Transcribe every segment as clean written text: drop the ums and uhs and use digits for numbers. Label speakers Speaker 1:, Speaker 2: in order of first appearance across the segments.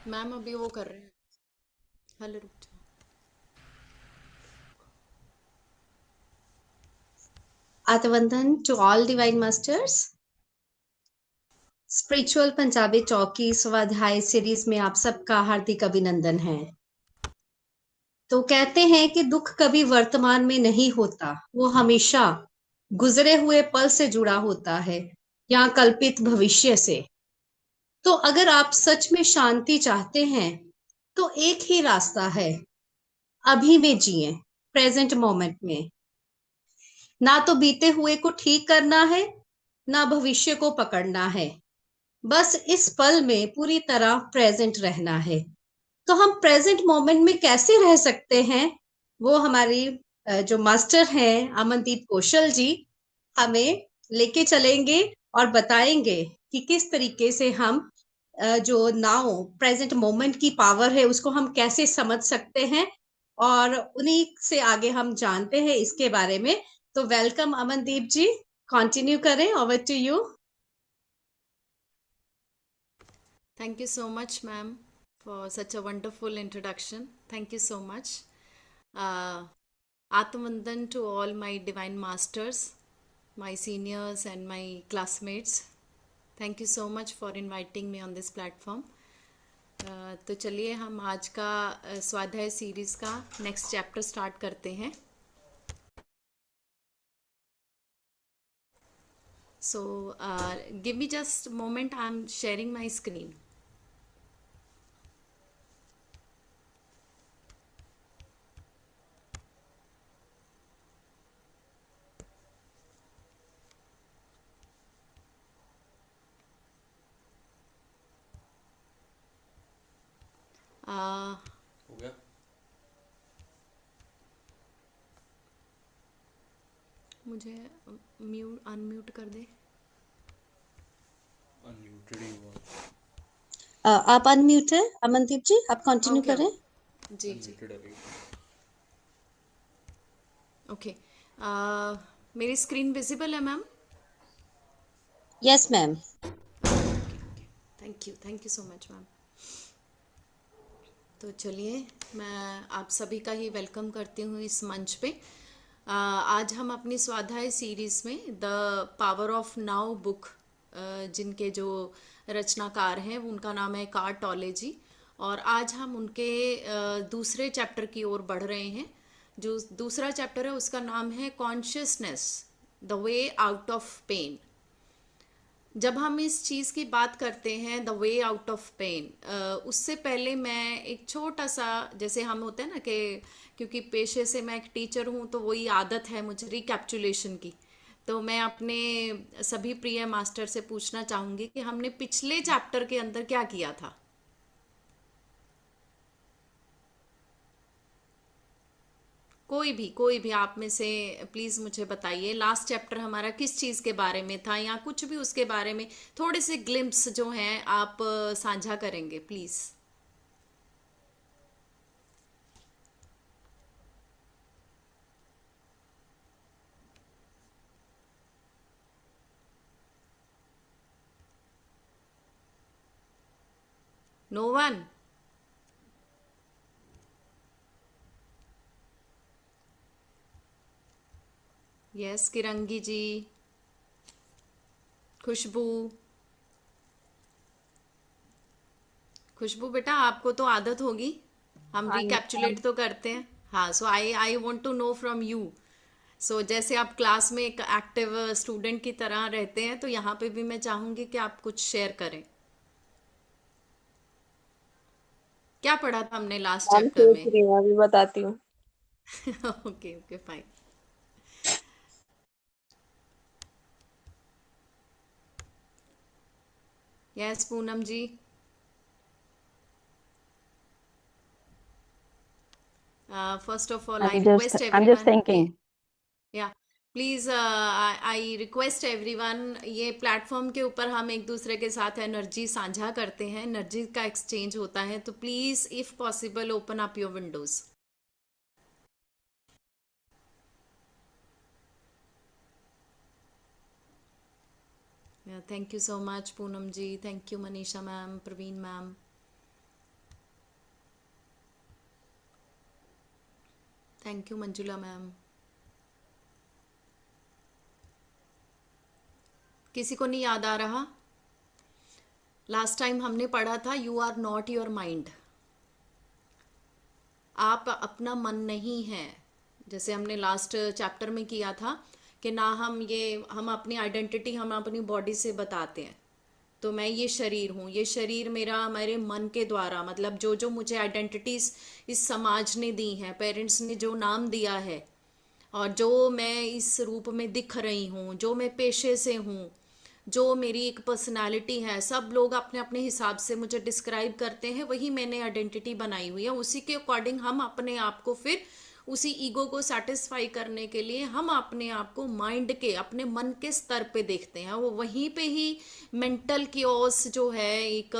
Speaker 1: Ma'am अभी वो कर रहे हैं। हल रुक जाओ।
Speaker 2: आत्मवंदन to all divine masters. Spiritual Punjabi चौकी स्वाध्याय सीरीज में आप सबका हार्दिक अभिनंदन है। तो कहते हैं कि दुख कभी वर्तमान में नहीं होता, वो हमेशा गुजरे हुए पल से जुड़ा होता है या कल्पित भविष्य से। तो अगर आप सच में शांति चाहते हैं, तो एक ही रास्ता है, अभी में जिए, प्रेजेंट मोमेंट में। ना तो बीते हुए को ठीक करना है, ना भविष्य को पकड़ना है, बस इस पल में पूरी तरह प्रेजेंट रहना है। तो हम प्रेजेंट मोमेंट में कैसे रह सकते हैं, वो हमारी जो मास्टर हैं अमनदीप कौशल जी हमें लेके चलेंगे और बताएंगे कि किस तरीके से हम जो नाउ प्रेजेंट मोमेंट की पावर है उसको हम कैसे समझ सकते हैं, और उन्हीं से आगे हम जानते हैं इसके बारे में। तो वेलकम अमनदीप जी, कंटिन्यू करें, over to you.
Speaker 1: Thank you so much, ma'am, for such a wonderful introduction. Thank you so much. Uh, Atmandan to all my divine masters, my seniors, and my classmates. Thank you so much for inviting me on this platform. तो चलिए हम आज का स्वाध्याय series का next chapter start करते हैं। So give me just moment, I am sharing my screen.
Speaker 3: हो गया।
Speaker 1: मुझे अनम्यूट कर दे।
Speaker 3: अनम्यूटेड ही हुआ।
Speaker 2: आप अनम्यूट है अमनदीप जी, आप कंटिन्यू
Speaker 1: ओके
Speaker 2: करें।
Speaker 1: ओके, जी जी,
Speaker 3: अनम्यूटेड अभी।
Speaker 1: ओके। मेरी स्क्रीन विजिबल है ma'am?
Speaker 2: Yes ma'am.
Speaker 1: Okay okay, thank you so much ma'am. तो चलिए मैं आप सभी का ही वेलकम करती हूँ इस मंच पे। आज हम अपनी स्वाध्याय सीरीज में the power of now book, जिनके जो रचनाकार हैं उनका नाम है कार्टोलॉजी, और आज हम उनके दूसरे चैप्टर की ओर बढ़ रहे हैं। जो दूसरा चैप्टर है उसका नाम है consciousness, the way out of pain. जब हम इस चीज़ की बात करते हैं the way out of pain, उससे पहले मैं एक छोटा सा, जैसे हम होते हैं ना कि क्योंकि पेशे से मैं एक टीचर हूँ तो वही आदत है मुझे रिकैप्चुलेशन की। तो मैं अपने सभी प्रिय मास्टर से पूछना चाहूँगी कि हमने पिछले चैप्टर के अंदर क्या किया था। कोई भी आप में से प्लीज़ मुझे बताइए लास्ट चैप्टर हमारा किस चीज़ के बारे में था, या कुछ भी उसके बारे में थोड़े से ग्लिम्प्स जो हैं आप साझा करेंगे please. No one? Yes Kirangi ji, Khushboo. Khushboo बेटा आपको तो आदत होगी, हम
Speaker 4: हाँ जी मैम।
Speaker 1: रिकैप्चुलेट तो करते हैं। हाँ, so I I want to know from you. So जैसे आप क्लास में एक एक्टिव स्टूडेंट की तरह रहते हैं, तो यहाँ पे भी मैं चाहूँगी कि आप कुछ शेयर करें। क्या पढ़ा था हमने लास्ट
Speaker 4: मैम
Speaker 1: चैप्टर
Speaker 4: सोच
Speaker 1: में?
Speaker 4: रही हूँ, अभी बताती हूँ।
Speaker 1: Okay okay fine. Yes Poonam ji. First of all I request
Speaker 4: I'm just
Speaker 1: everyone,
Speaker 4: thinking.
Speaker 1: या प्लीज़ आई रिक्वेस्ट एवरीवन, ये प्लेटफॉर्म के ऊपर हम एक दूसरे के साथ एनर्जी साझा करते हैं, एनर्जी का एक्सचेंज होता है, तो please if possible open up your windows. Thank you so much Poonam ji, thank you Manisha ma'am, Praveen ma'am. Thank you Manjula ma'am. किसी को नहीं याद आ रहा? लास्ट टाइम हमने पढ़ा था you are not your mind. आप अपना मन नहीं है। जैसे हमने लास्ट चैप्टर में किया था कि ना हम अपनी आइडेंटिटी हम अपनी बॉडी से बताते हैं। तो मैं ये शरीर हूँ, ये शरीर मेरा मेरे मन के द्वारा, मतलब जो जो मुझे आइडेंटिटीज इस समाज ने दी हैं, पेरेंट्स ने जो नाम दिया है, और जो मैं इस रूप में दिख रही हूँ, जो मैं पेशे से हूँ, जो मेरी एक पर्सनालिटी है, सब लोग अपने अपने हिसाब से मुझे डिस्क्राइब करते हैं। वही मैंने आइडेंटिटी बनाई हुई है। उसी के अकॉर्डिंग हम अपने आप को फिर उसी ईगो को सेटिस्फाई करने के लिए हम अपने आप को माइंड के, अपने मन के स्तर पे देखते हैं। वो वहीं पे ही मेंटल कियोस जो है, एक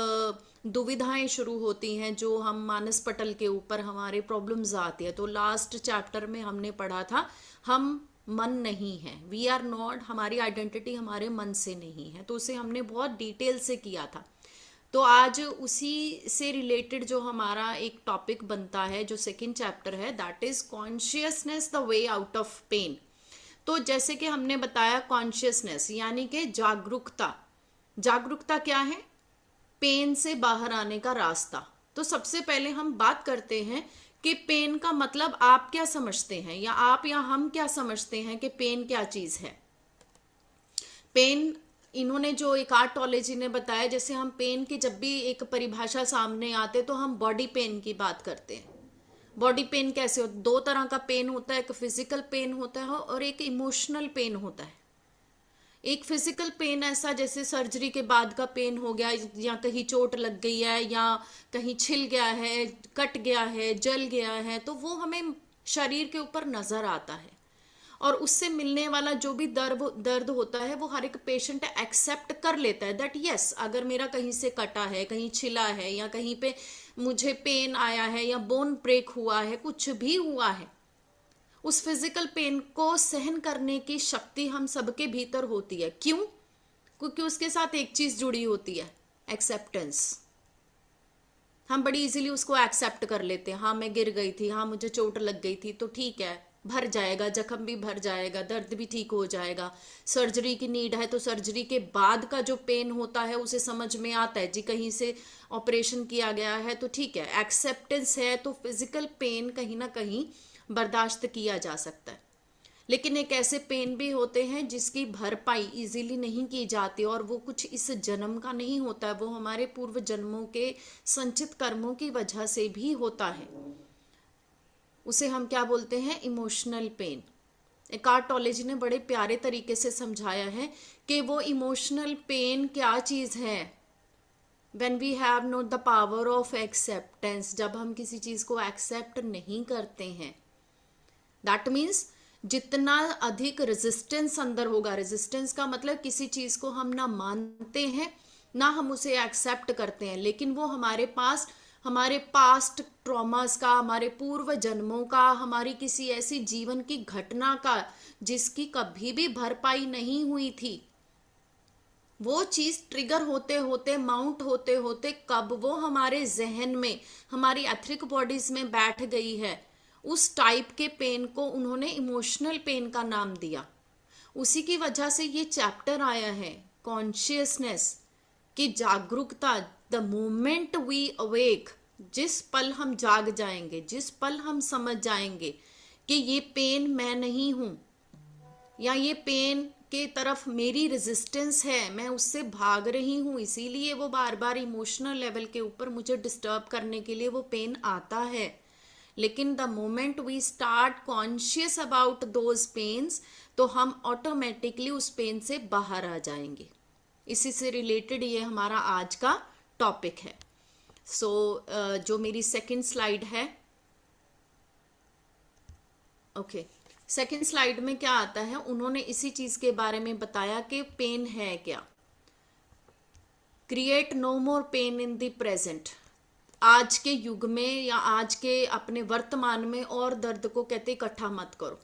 Speaker 1: दुविधाएं शुरू होती हैं, जो हम मानस पटल के ऊपर हमारे प्रॉब्लम्स आती है। तो लास्ट चैप्टर में हमने पढ़ा था हम मन नहीं है, वी आर नॉट, हमारी आइडेंटिटी हमारे मन से नहीं है। तो उसे हमने बहुत डिटेल से किया था। तो आज उसी से रिलेटेड जो हमारा एक टॉपिक बनता है, जो सेकंड चैप्टर है, that is consciousness the way out of pain. तो जैसे कि हमने बताया, कॉन्शियसनेस यानी कि जागरूकता। जागरूकता क्या है? पेन से बाहर आने का रास्ता। तो सबसे पहले हम बात करते हैं कि पेन का मतलब आप क्या समझते हैं, या आप या हम क्या समझते हैं कि पेन क्या चीज है। पेन, इन्होंने जो एक आर्टोलॉजी ने बताया, जैसे हम पेन की जब भी एक परिभाषा सामने आते तो हम बॉडी पेन की बात करते हैं। बॉडी पेन कैसे होता है? दो तरह का पेन होता है, एक फिजिकल पेन होता है और एक इमोशनल पेन होता है। एक फिजिकल पेन ऐसा जैसे सर्जरी के बाद का पेन हो गया, या कहीं चोट लग गई है, या कहीं छिल गया है, कट गया है, जल गया है, तो वो हमें शरीर के ऊपर नजर आता है। और उससे मिलने वाला जो भी दर्द होता है, वो हर एक पेशेंट एक्सेप्ट कर लेता है दैट यस, अगर मेरा कहीं से कटा है, कहीं छिला है, या कहीं पे मुझे पेन आया है, या बोन ब्रेक हुआ है, कुछ भी हुआ है, उस फिजिकल पेन को सहन करने की शक्ति हम सबके भीतर होती है। क्यों? क्योंकि उसके साथ एक चीज जुड़ी होती है, एक्सेप्टेंस। हम बड़ी इजीली उसको एक्सेप्ट कर लेते हैं। हाँ, मैं गिर गई थी, हाँ मुझे चोट लग गई थी, तो ठीक है, भर जाएगा, जख्म भी भर जाएगा, दर्द भी ठीक हो जाएगा। सर्जरी की नीड है तो सर्जरी के बाद का जो पेन होता है उसे समझ में आता है, जी कहीं से ऑपरेशन किया गया है तो ठीक है, एक्सेप्टेंस है, तो फिजिकल पेन कहीं ना कहीं बर्दाश्त किया जा सकता है। लेकिन एक ऐसे पेन भी होते हैं जिसकी भरपाई इजीली नहीं की जाती, और वो कुछ इस जन्म का नहीं होता है, वो हमारे पूर्व जन्मों के संचित कर्मों की वजह से भी होता है। उसे हम क्या बोलते हैं? Emotional pain. एकार्टोलॉजी ने बड़े प्यारे तरीके से समझाया है कि वो इमोशनल पेन क्या चीज है। When we have not the power of acceptance, जब हम किसी चीज को एक्सेप्ट नहीं करते हैं, दैट मीन्स जितना अधिक रेजिस्टेंस अंदर होगा, रेजिस्टेंस का मतलब किसी चीज को हम ना मानते हैं ना हम उसे एक्सेप्ट करते हैं, लेकिन वो हमारे पास हमारे पास्ट ट्रॉमास का, हमारे पूर्व जन्मों का, हमारी किसी ऐसी जीवन की घटना का जिसकी कभी भी भरपाई नहीं हुई थी, वो चीज ट्रिगर होते होते, माउंट होते होते, कब वो हमारे जहन में, हमारी एथरिक बॉडीज में बैठ गई है, उस टाइप के पेन को उन्होंने इमोशनल पेन का नाम दिया। उसी की वजह से ये चैप्टर आया है, कॉन्शियसनेस की जागरूकता। द मोमेंट वी अवेक, जिस पल हम जाग जाएंगे, जिस पल हम समझ जाएंगे कि ये पेन मैं नहीं हूं, या ये पेन के तरफ मेरी रेजिस्टेंस है, मैं उससे भाग रही हूं, इसीलिए वो बार बार इमोशनल लेवल के ऊपर मुझे डिस्टर्ब करने के लिए वो पेन आता है। लेकिन the moment we start conscious about those pains, तो हम ऑटोमेटिकली उस पेन से बाहर आ जाएंगे। इसी से रिलेटेड ये हमारा आज का टॉपिक है। सो जो मेरी सेकंड स्लाइड है, ओके, सेकंड स्लाइड में क्या आता है, उन्होंने इसी चीज के बारे में बताया कि पेन है क्या। Create no more pain in the present. आज के युग में या आज के अपने वर्तमान में और दर्द को कहते इकट्ठा मत करो।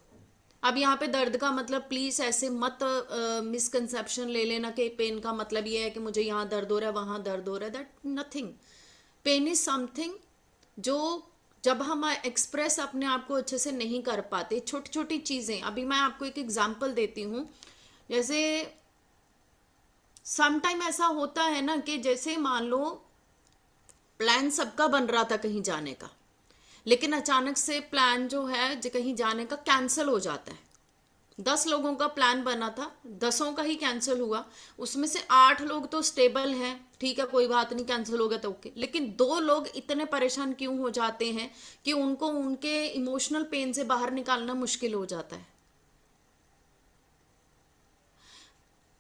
Speaker 1: अब यहाँ पे दर्द का मतलब प्लीज ऐसे मत मिसकंसेप्शन ले लेना कि पेन का मतलब ये है कि मुझे यहाँ दर्द हो रहा है, वहां दर्द हो रहा है। That nothing. Pain is something जो जब हम एक्सप्रेस अपने आप को अच्छे से नहीं कर पाते, छोटी छोटी चीजें, अभी मैं आपको एक एग्जांपल देती हूँ। जैसे सम टाइम ऐसा होता है ना कि जैसे मान लो प्लान सबका बन रहा था कहीं जाने का, लेकिन अचानक से प्लान जो है कहीं जाने का कैंसिल हो जाता है। 10 लोगों का प्लान बना था, 10 का ही कैंसिल हुआ। उसमें से 8 लोग तो स्टेबल हैं, ठीक है कोई बात नहीं, कैंसिल हो गया तो ओके, लेकिन 2 लोग इतने परेशान क्यों हो जाते हैं कि उनको उनके इमोशनल पेन से बाहर निकालना मुश्किल हो जाता है।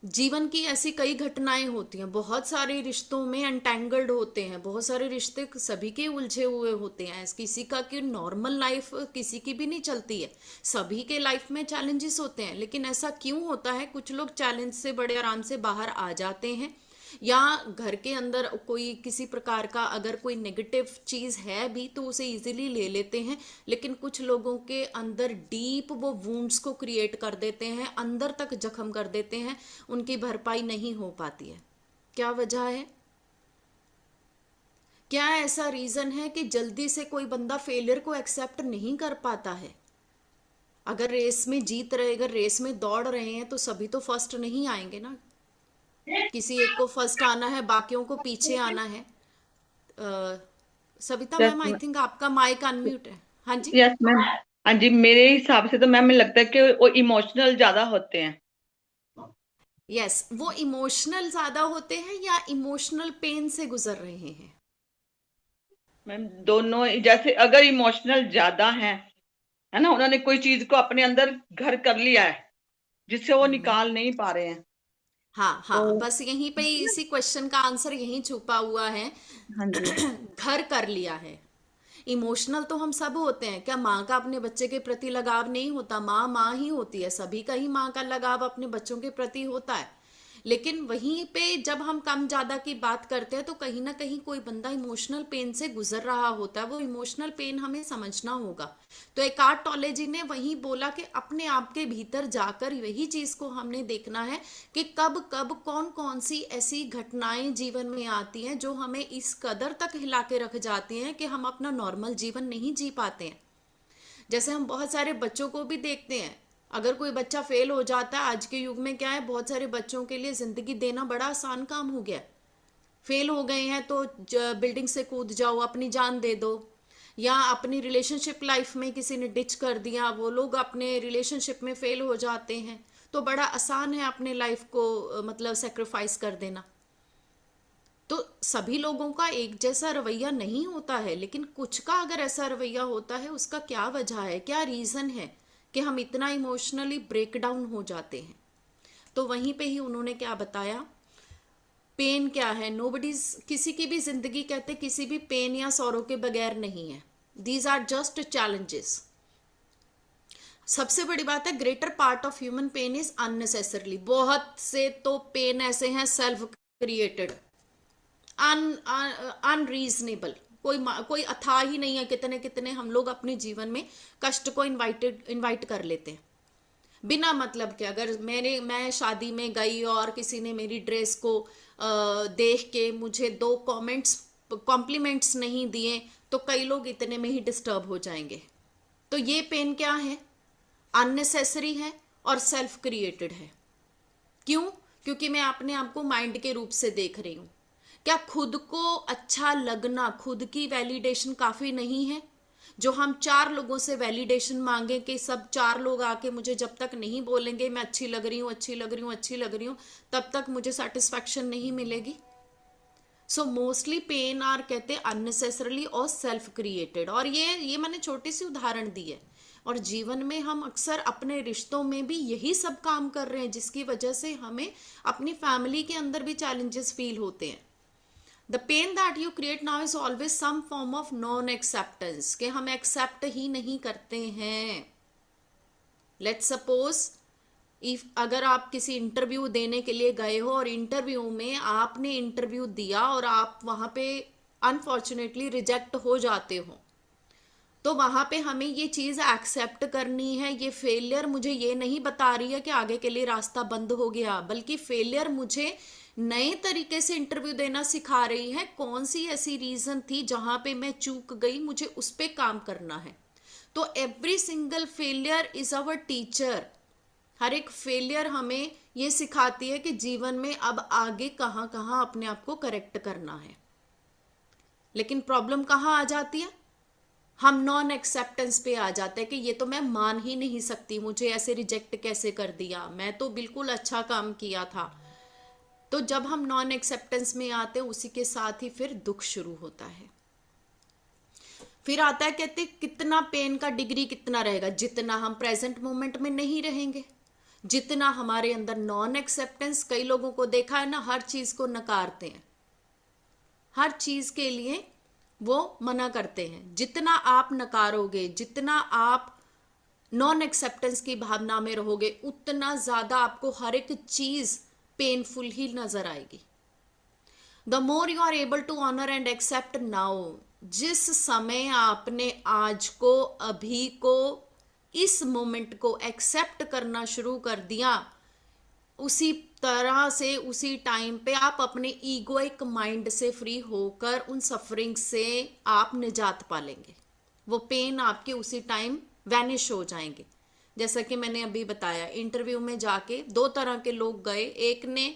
Speaker 1: जीवन की ऐसी कई घटनाएं होती हैं, बहुत सारे रिश्तों में एंटेंगल्ड होते हैं, बहुत सारे रिश्ते सभी के उलझे हुए होते हैं। किसी का कि नॉर्मल लाइफ किसी की भी नहीं चलती है, सभी के लाइफ में चैलेंजेस होते हैं। लेकिन ऐसा क्यों होता है, कुछ लोग चैलेंज से बड़े आराम से बाहर आ जाते हैं, या घर के अंदर कोई किसी प्रकार का अगर कोई नेगेटिव चीज है भी तो उसे इजीली ले लेते हैं। लेकिन कुछ लोगों के अंदर डीप वो वुंड्स को क्रिएट कर देते हैं, अंदर तक जख्म कर देते हैं, उनकी भरपाई नहीं हो पाती है। क्या वजह है? क्या ऐसा रीजन है कि जल्दी से कोई बंदा फेलियर को एक्सेप्ट नहीं कर पाता है? अगर रेस में जीत रहे, अगर रेस में दौड़ रहे हैं तो सभी तो फर्स्ट नहीं आएंगे ना, किसी एक को फर्स्ट आना है, बाकियों को पीछे आना है। सविता
Speaker 4: यस
Speaker 1: मैम, आई
Speaker 4: मैम।
Speaker 1: थिंक आपका माइक अनम्यूट है। हाँ जी।
Speaker 4: Yes ma'am. हाँ जी, मेरे हिसाब से तो मैम मुझे लगता है कि वो इमोशनल ज्यादा होते हैं।
Speaker 1: यस, वो इमोशनल ज्यादा होते हैं या इमोशनल पेन से गुजर रहे हैं?
Speaker 4: मैम दोनों, जैसे अगर इमोशनल ज्यादा है ना, उन्होंने कोई चीज को अपने अंदर घर कर लिया है जिससे वो निकाल नहीं पा रहे हैं।
Speaker 1: हाँ
Speaker 4: तो
Speaker 1: हाँ, बस यहीं पे ही इसी क्वेश्चन का आंसर यहीं छुपा हुआ है।
Speaker 4: हाँ जी।
Speaker 1: घर कर लिया है। इमोशनल तो हम सब होते हैं, क्या माँ का अपने बच्चे के प्रति लगाव नहीं होता? माँ माँ ही होती है, सभी का ही माँ का लगाव अपने बच्चों के प्रति होता है। लेकिन वहीं पे जब हम कम ज्यादा की बात करते हैं तो कहीं ना कहीं कोई बंदा इमोशनल पेन से गुजर रहा होता है, वो इमोशनल पेन हमें समझना होगा। तो एकार्ट टॉले जी ने वही बोला कि अपने आप के भीतर जाकर यही चीज को हमने देखना है कि कब कब कौन कौन सी ऐसी घटनाएं जीवन में आती हैं जो हमें इस कदर तक हिला के रख जाती हैं कि हम अपना नॉर्मल जीवन नहीं जी पाते हैं। जैसे हम बहुत सारे बच्चों को भी देखते हैं, अगर कोई बच्चा फेल हो जाता है, आज के युग में क्या है, बहुत सारे बच्चों के लिए जिंदगी देना बड़ा आसान काम हो गया। फेल हो गए हैं तो बिल्डिंग से कूद जाओ, अपनी जान दे दो। या अपनी रिलेशनशिप लाइफ में किसी ने डिच कर दिया, वो लोग अपने रिलेशनशिप में फेल हो जाते हैं, तो बड़ा आसान है अपने लाइफ को मतलब सेक्रीफाइस कर देना। तो सभी लोगों का एक जैसा रवैया नहीं होता है, लेकिन कुछ का अगर ऐसा रवैया होता है, उसका क्या वजह है, क्या रीजन है कि हम इतना इमोशनली ब्रेक डाउन हो जाते हैं? तो वहीं पे ही उन्होंने क्या बताया, पेन क्या है। नोबडीज, किसी की भी जिंदगी कहते किसी भी पेन या सौरो के बगैर नहीं है। These are just challenges. सबसे बड़ी बात है, greater part of human pain is unnecessarily. बहुत से तो पेन ऐसे हैं सेल्फ क्रिएटेड, अनरीजनेबल, कोई अथाह ही नहीं है। कितने कितने हम लोग अपने जीवन में कष्ट को इनवाइट कर लेते हैं बिना मतलब के। अगर मैं शादी में गई और किसी ने मेरी ड्रेस को देख के मुझे 2 कॉम्प्लीमेंट्स नहीं दिए तो कई लोग इतने में ही डिस्टर्ब हो जाएंगे। तो ये पेन क्या है? अननेसेसरी है और सेल्फ क्रिएटेड है। क्यों? क्योंकि मैं अपने आप को माइंड के रूप से देख रही हूं। क्या खुद को अच्छा लगना, खुद की वैलिडेशन काफी नहीं है? जो हम 4 लोगों से वैलिडेशन मांगे कि सब 4 लोग आके मुझे जब तक नहीं बोलेंगे मैं अच्छी लग रही हूँ, अच्छी लग रही हूँ, अच्छी लग रही हूँ, तब तक मुझे सेटिस्फैक्शन नहीं मिलेगी। सो मोस्टली पेन आर कहते अननेसेसरली और सेल्फ क्रिएटेड। और ये मैंने छोटी सी उदाहरण दी है, और जीवन में हम अक्सर अपने रिश्तों में भी यही सब काम कर रहे हैं, जिसकी वजह से हमें अपनी फैमिली के अंदर भी चैलेंजेस फील होते हैं। The pain that you create now is always some form of non acceptance, कि हम एक्सेप्ट ही नहीं करते हैं। लेट्स सपोज इफ अगर आप किसी इंटरव्यू देने के लिए गए हो और इंटरव्यू में आपने इंटरव्यू दिया और आप वहां पे अनफॉर्चुनेटली रिजेक्ट हो जाते हो, तो वहां पे हमें ये चीज एक्सेप्ट करनी है। ये फेलियर मुझे ये नहीं बता रही है कि आगे के लिए रास्ता बंद हो गया, बल्कि फेलियर मुझे नए तरीके से इंटरव्यू देना सिखा रही है, कौन सी ऐसी रीजन थी जहां पे मैं चूक गई, मुझे उस पे काम करना है। तो every single failure is our teacher. हर एक फेलियर हमें ये सिखाती है कि जीवन में अब आगे कहाँ कहाँ अपने आप को करेक्ट करना है। लेकिन प्रॉब्लम कहाँ आ जाती है, हम नॉन एक्सेप्टेंस पे आ जाते हैं कि ये तो मैं मान ही नहीं सकती, मुझे ऐसे रिजेक्ट कैसे कर दिया, मैं तो बिल्कुल अच्छा काम किया था। तो जब हम नॉन एक्सेप्टेंस में आते हैं, उसी के साथ ही फिर दुख शुरू होता है। फिर आता है, कहते कितना पेन का डिग्री कितना रहेगा, जितना हम प्रेजेंट मोमेंट में नहीं रहेंगे, जितना हमारे अंदर नॉन एक्सेप्टेंस। कई लोगों को देखा है ना, हर चीज को नकारते हैं, हर चीज के लिए वो मना करते हैं। जितना आप नकारोगे, जितना आप नॉन एक्सेप्टेंस की भावना में रहोगे, उतना ज्यादा आपको हर एक चीज पेनफुल ही नजर आएगी। The more you are able to honour and accept now, जिस समय आपने आज को, अभी को, इस मोमेंट को एक्सेप्ट करना शुरू कर दिया, उसी तरह से उसी टाइम पे आप अपने ईगोइक माइंड से फ्री होकर उन सफरिंग से आप निजात पालेंगे। वो पेन आपके उसी टाइम वैनिश हो जाएंगे। जैसा कि मैंने अभी बताया, इंटरव्यू में जाके दो तरह के लोग गए। एक ने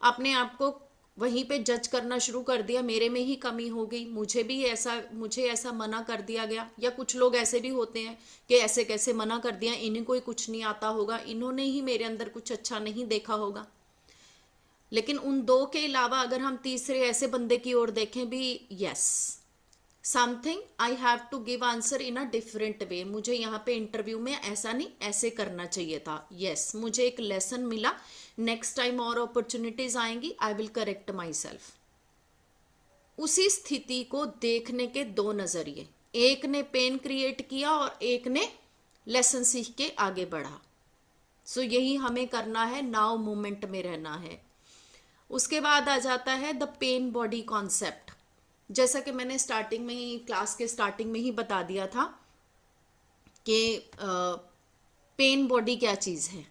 Speaker 1: अपने आप को वहीं पे जज करना शुरू कर दिया, मेरे में ही कमी हो गई, मुझे ऐसा मना कर दिया गया। या कुछ लोग ऐसे भी होते हैं कि ऐसे कैसे मना कर दिया, इन्हीं को ही कुछ नहीं आता होगा, इन्होंने ही मेरे अंदर कुछ अच्छा नहीं देखा होगा। लेकिन उन दो के अलावा अगर हम तीसरे ऐसे बंदे की ओर देखें भी, yes something I have to give answer in a different way, मुझे यहाँ पे इंटरव्यू में ऐसा नहीं ऐसे करना चाहिए था। यस, मुझे एक लेसन मिला, नेक्स्ट टाइम और अपॉर्चुनिटीज आएंगी, I will correct my self. उसी स्थिति को देखने के दो नजरिए, एक ने पेन क्रिएट किया और एक ने लेसन सीख के आगे बढ़ा। सो यही हमें करना है, नाउ मोमेंट में रहना है। उसके बाद आ जाता है द पेन बॉडी कॉन्सेप्ट। जैसा कि मैंने स्टार्टिंग में ही, क्लास के स्टार्टिंग में ही बता दिया था कि पेन बॉडी क्या चीज है।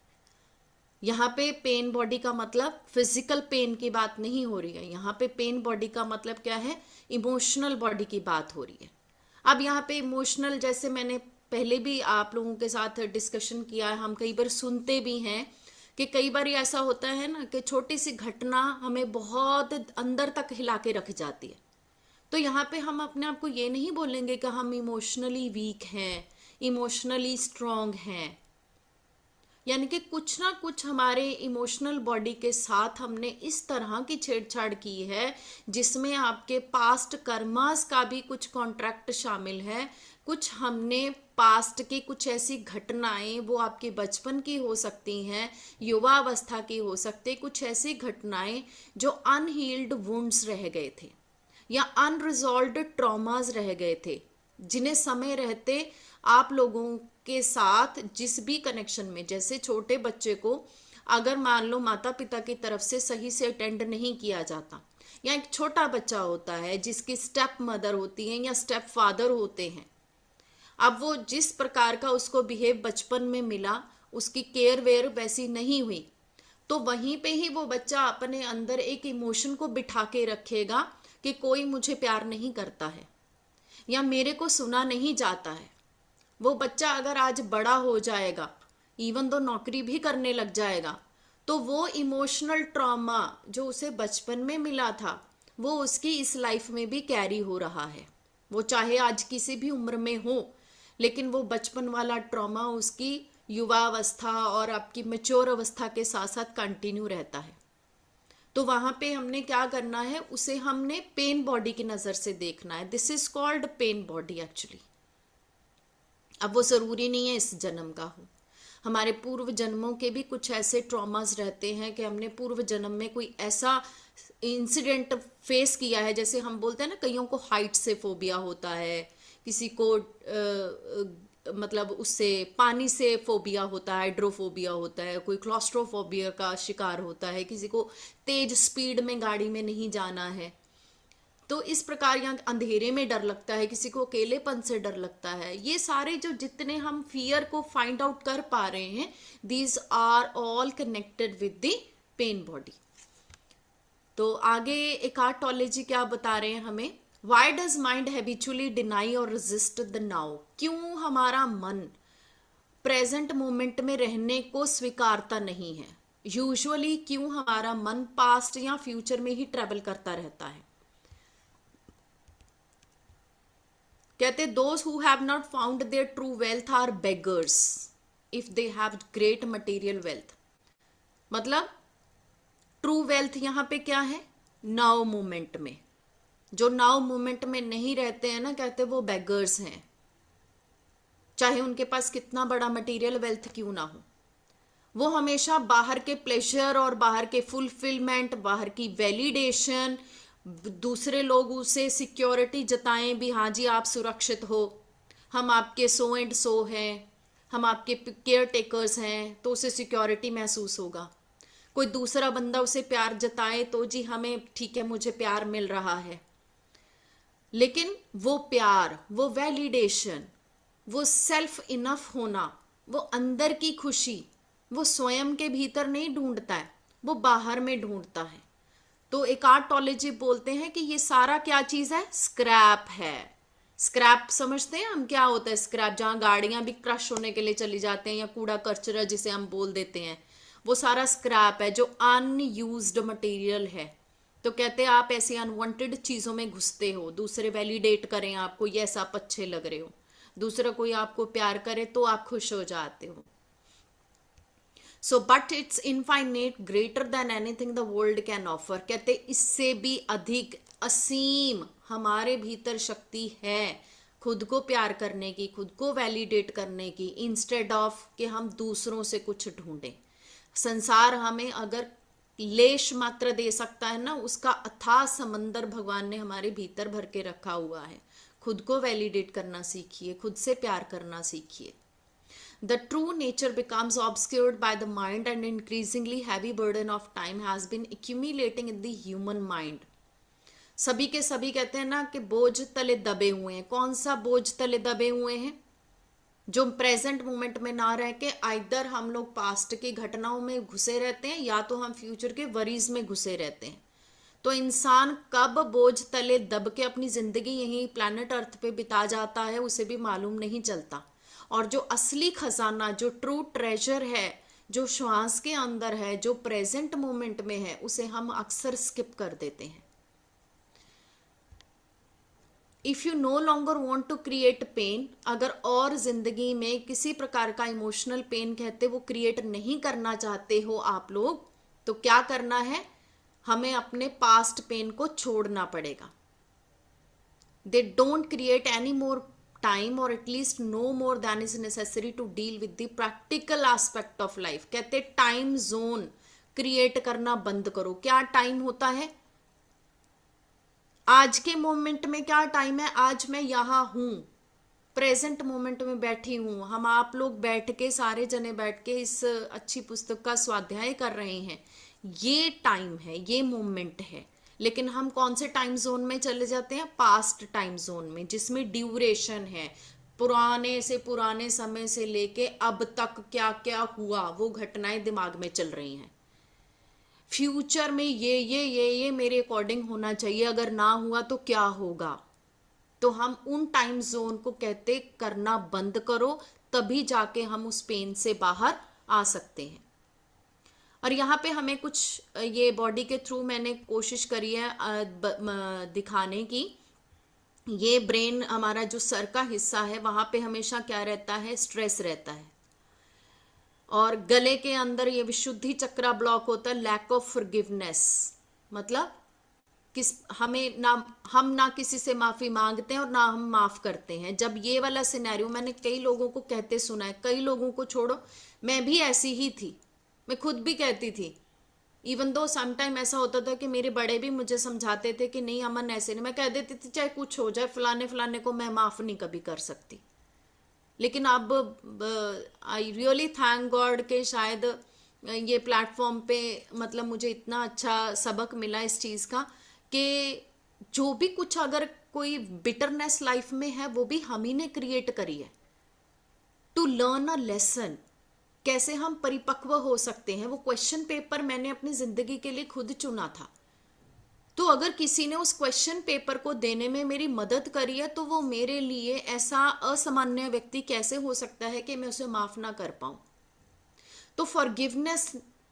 Speaker 1: यहाँ पे पेन बॉडी का मतलब फिजिकल पेन की बात नहीं हो रही है, यहाँ पे पेन बॉडी का मतलब क्या है, इमोशनल बॉडी की बात हो रही है। अब यहाँ पे इमोशनल, जैसे मैंने पहले भी आप लोगों के साथ डिस्कशन किया है, हम कई बार सुनते भी हैं कि कई बार ऐसा होता है ना कि छोटी सी घटना हमें बहुत अंदर तक हिला के रख जाती है। तो यहाँ पे हम अपने आप को ये नहीं बोलेंगे कि हम इमोशनली वीक हैं, इमोशनली स्ट्रांग हैं। यानी कि कुछ ना कुछ हमारे इमोशनल बॉडी के साथ हमने इस तरह की छेड़छाड़ की है जिसमें आपके पास्ट कर्मास का भी कुछ कॉन्ट्रैक्ट शामिल है। कुछ हमने पास्ट की कुछ ऐसी घटनाएं, वो आपके बचपन की हो सकती हैं, युवावस्था की हो सकती, कुछ ऐसी घटनाएं जो अनहील्ड वुंड्स रह गए थे या अनरिजॉल्व्ड ट्रॉमास रह गए थे, जिन्हें समय रहते आप लोगों के साथ जिस भी कनेक्शन में, जैसे छोटे बच्चे को अगर मान लो माता पिता की तरफ से सही से अटेंड नहीं किया जाता, या एक छोटा बच्चा होता है जिसकी स्टेप मदर होती है या स्टेप फादर होते हैं, अब वो जिस प्रकार का उसको बिहेव बचपन में मिला, उसकी केयर वेयर वैसी नहीं हुई, तो वहीं पे ही वो बच्चा अपने अंदर एक इमोशन को बिठा के रखेगा कि कोई मुझे प्यार नहीं करता है या मेरे को सुना नहीं जाता है। वो बच्चा अगर आज बड़ा हो जाएगा, इवन तो नौकरी भी करने लग जाएगा, तो वो इमोशनल ट्रॉमा जो उसे बचपन में मिला था वो उसकी इस लाइफ में भी कैरी हो रहा है। वो चाहे आज किसी भी उम्र में हो, लेकिन वो बचपन वाला ट्रॉमा उसकी युवावस्था और आपकी मैच्योर अवस्था के साथ साथ कंटिन्यू रहता है। तो वहां पे हमने क्या करना है, उसे हमने पेन बॉडी की नजर से देखना है। This is called pen body actually. अब वो जरूरी नहीं है इस जन्म का हो, हमारे पूर्व जन्मों के भी कुछ ऐसे ट्रॉमास रहते हैं कि हमने पूर्व जन्म में कोई ऐसा इंसिडेंट फेस किया है। जैसे हम बोलते हैं ना, कईयों को हाइट से फोबिया होता है, किसी को मतलब उससे पानी से फोबिया होता है, हाइड्रोफोबिया होता है, कोई क्लॉस्ट्रोफोबिया का शिकार होता है, किसी को तेज स्पीड में गाड़ी में नहीं जाना है। तो इस प्रकार यहाँ अंधेरे में डर लगता है, किसी को अकेलेपन से डर लगता है। ये सारे जो जितने हम फियर को फाइंड आउट कर पा रहे हैं, these are all connected with the pain body. तो आगे एकार्टोलॉजी क्या बता रहे हैं हमें, why does mind habitually deny और रेजिस्ट द नाउ, क्यों हमारा मन प्रेजेंट मोमेंट में रहने को स्वीकारता नहीं है। यूजुअली क्यों हमारा मन पास्ट या फ्यूचर में ही ट्रेवल करता रहता है। कहते those who have not found their true wealth are beggars if they have great material wealth. मतलब ट्रू वेल्थ यहां पे क्या है, नाउ मोमेंट में। जो नाउ मोमेंट में नहीं रहते हैं ना, कहते वो बेगर्स हैं, चाहे उनके पास कितना बड़ा मटेरियल वेल्थ क्यों ना हो। वो हमेशा बाहर के प्लेजर और बाहर के फुलफिलमेंट, बाहर की वैलिडेशन, दूसरे लोग उसे सिक्योरिटी जताएं भी, हाँ जी आप सुरक्षित हो, हम आपके सो एंड सो हैं, हम आपके केयर टेकर्स हैं, तो उसे सिक्योरिटी महसूस होगा। कोई दूसरा बंदा उसे प्यार जताए तो जी हमें ठीक है, मुझे प्यार मिल रहा है। लेकिन वो प्यार, वो वैलिडेशन, वो सेल्फ इनफ होना, वो अंदर की खुशी वो स्वयं के भीतर नहीं ढूंढता है, वो बाहर में ढूंढता है। तो एकार्टोलॉजी बोलते हैं कि ये सारा क्या चीज है, स्क्रैप है। स्क्रैप समझते हैं हम क्या होता है स्क्रैप, जहां गाड़ियां भी क्रश होने के लिए चली जाते हैं, या कूड़ा कचरा जिसे हम बोल देते हैं, वो सारा स्क्रैप है जो अनयूज्ड मटेरियल है। तो कहते हैं आप ऐसी अनवांटेड चीजों में घुसते हो, दूसरे वैलिडेट करें आपको, यस आप अच्छे लग रहे हो, दूसरा कोई आपको प्यार करे तो आप खुश हो जाते हो। So but it's infinite greater than anything the world can offer. कहते इससे भी अधिक असीम हमारे भीतर शक्ति है खुद को प्यार करने की, खुद को वैलिडेट करने की, इंस्टेड ऑफ कि हम दूसरों से कुछ ढूंढें। संसार हमें अगर लेश मात्र दे सकता है ना, उसका अथाह समंदर भगवान ने हमारे भीतर भर के रखा हुआ है। खुद को वैलिडेट करना सीखिए, खुद से प्यार करना सीखिए। The true nature becomes obscured by the mind and increasingly heavy burden of time has been accumulating in the human mind. सभी के सभी कहते हैं ना कि बोझ तले दबे हुए हैं। कौन सा बोझ तले दबे हुए हैं? जो प्रेजेंट मोमेंट में ना रह के आइदर हम लोग पास्ट की घटनाओं में घुसे रहते हैं, या तो हम फ्यूचर के वरीज में घुसे रहते हैं। तो इंसान कब बोझ तले दब के अपनी जिंदगी यहीं प्लैनेट अर्थ पे बिता जाता है उसे भी मालूम नहीं चलता। और जो असली खजाना, जो ट्रू ट्रेजर है, जो श्वास के अंदर है, जो प्रेजेंट मोमेंट में है, उसे हम अक्सर स्किप कर देते हैं। If you no longer want to create pain, अगर और जिंदगी में किसी प्रकार का इमोशनल पेन कहते वो क्रिएट नहीं करना चाहते हो आप लोग, तो क्या करना है, हमें अपने पास्ट पेन को छोड़ना पड़ेगा। They don't create any more time और at least no more than is necessary to deal with the practical aspect of life. कहते टाइम जोन क्रिएट करना बंद करो। क्या टाइम होता है? आज के मोमेंट में क्या टाइम है? आज मैं यहां हूं, प्रेजेंट मोमेंट में बैठी हूं, हम आप लोग बैठ के, सारे जने बैठ के इस अच्छी पुस्तक का स्वाध्याय कर रहे हैं, ये टाइम है, ये मोमेंट है। लेकिन हम कौन से टाइम जोन में चले जाते हैं? पास्ट टाइम जोन में, जिसमें ड्यूरेशन है, पुराने से पुराने समय से लेके अब तक क्या क्या हुआ वो घटनाएं दिमाग में चल रही हैं। फ्यूचर में ये मेरे अकॉर्डिंग होना चाहिए, अगर ना हुआ तो क्या होगा। तो हम उन टाइम जोन को कहते करना बंद करो, तभी जाके हम उस पेन से बाहर आ सकते हैं। और यहाँ पे हमें कुछ ये बॉडी के थ्रू मैंने कोशिश करी है दिखाने की। ये ब्रेन हमारा जो सर का हिस्सा है, वहां पे हमेशा क्या रहता है? स्ट्रेस रहता है। और गले के अंदर ये विशुद्धि चक्रा ब्लॉक होता है, लैक ऑफ फॉरगिवनेस। मतलब हम ना किसी से माफी मांगते हैं और ना हम माफ करते हैं। जब ये वाला सिनेरियो मैंने कई लोगों को कहते सुना है, कई लोगों को छोड़ो, मैं भी ऐसी ही थी, मैं खुद भी कहती थी। इवन दो समटाइम ऐसा होता था कि मेरे बड़े भी मुझे समझाते थे कि नहीं अमन ऐसे नहीं, मैं कह देती थी चाहे कुछ हो जाए, फलाने फलाने को मैं माफ नहीं कभी कर सकती। लेकिन अब आई रियली थैंक गॉड के शायद ये प्लेटफॉर्म पे मतलब मुझे इतना अच्छा सबक मिला इस चीज़ का कि जो भी कुछ अगर कोई बिटरनेस लाइफ में है वो भी हम ही ने क्रिएट करी है। टू लर्न अ लेसन, कैसे हम परिपक्व हो सकते हैं, वो क्वेश्चन पेपर मैंने अपनी जिंदगी के लिए खुद चुना था। तो अगर किसी ने उस क्वेश्चन पेपर को देने में मेरी मदद करी है, तो वो मेरे लिए ऐसा असामान्य व्यक्ति कैसे हो सकता है कि मैं उसे माफ ना कर पाऊं। तो फॉरगिवनेस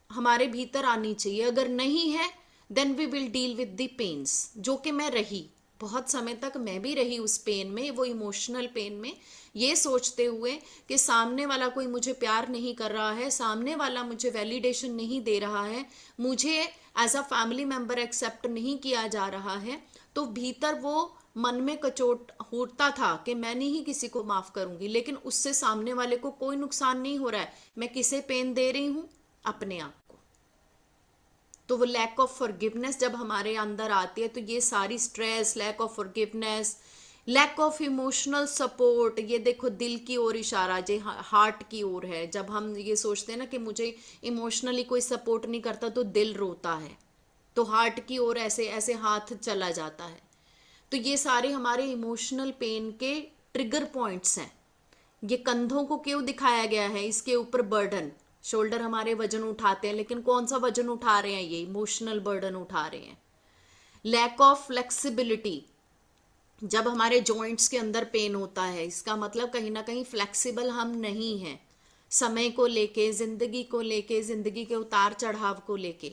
Speaker 1: हमारे भीतर आनी चाहिए। अगर नहीं है then we will deal with the pains, जो कि मैं रही बहुत समय तक, मैं भी रही उस पेन में, वो इमोशनल पेन में, ये सोचते हुए कि सामने वाला कोई मुझे प्यार नहीं कर रहा है, सामने वाला मुझे वैलिडेशन नहीं दे रहा है, मुझे as a family member accept नहीं किया जा रहा है। तो भीतर वो मन में कचोट होता था कि मैं नहीं किसी को माफ करूंगी, लेकिन उससे सामने वाले को कोई नुकसान नहीं हो रहा है। मैं किसे पेन दे रही हूं? अपने आप को। तो वो लैक ऑफ फॉरगिवनेस जब हमारे अंदर आती है, तो ये सारी stress, lack of forgiveness, lack of emotional support, ये देखो दिल की ओर इशारा, जो हार्ट की ओर है। जब हम ये सोचते हैं ना कि मुझे इमोशनली कोई सपोर्ट नहीं करता, तो दिल रोता है, तो हार्ट की ओर ऐसे ऐसे हाथ चला जाता है। तो ये सारे हमारे इमोशनल पेन के ट्रिगर पॉइंट्स हैं। ये कंधों को क्यों दिखाया गया है? इसके ऊपर बर्डन, शोल्डर हमारे वजन उठाते हैं, लेकिन कौन सा वजन उठा रहे हैं? ये इमोशनल बर्डन उठा रहे हैं। लैक ऑफ फ्लेक्सिबिलिटी, जब हमारे जॉइंट्स के अंदर पेन होता है, इसका मतलब कहीं ना कहीं फ्लेक्सिबल हम नहीं हैं, समय को लेके, जिंदगी को लेके, जिंदगी के उतार चढ़ाव को लेके।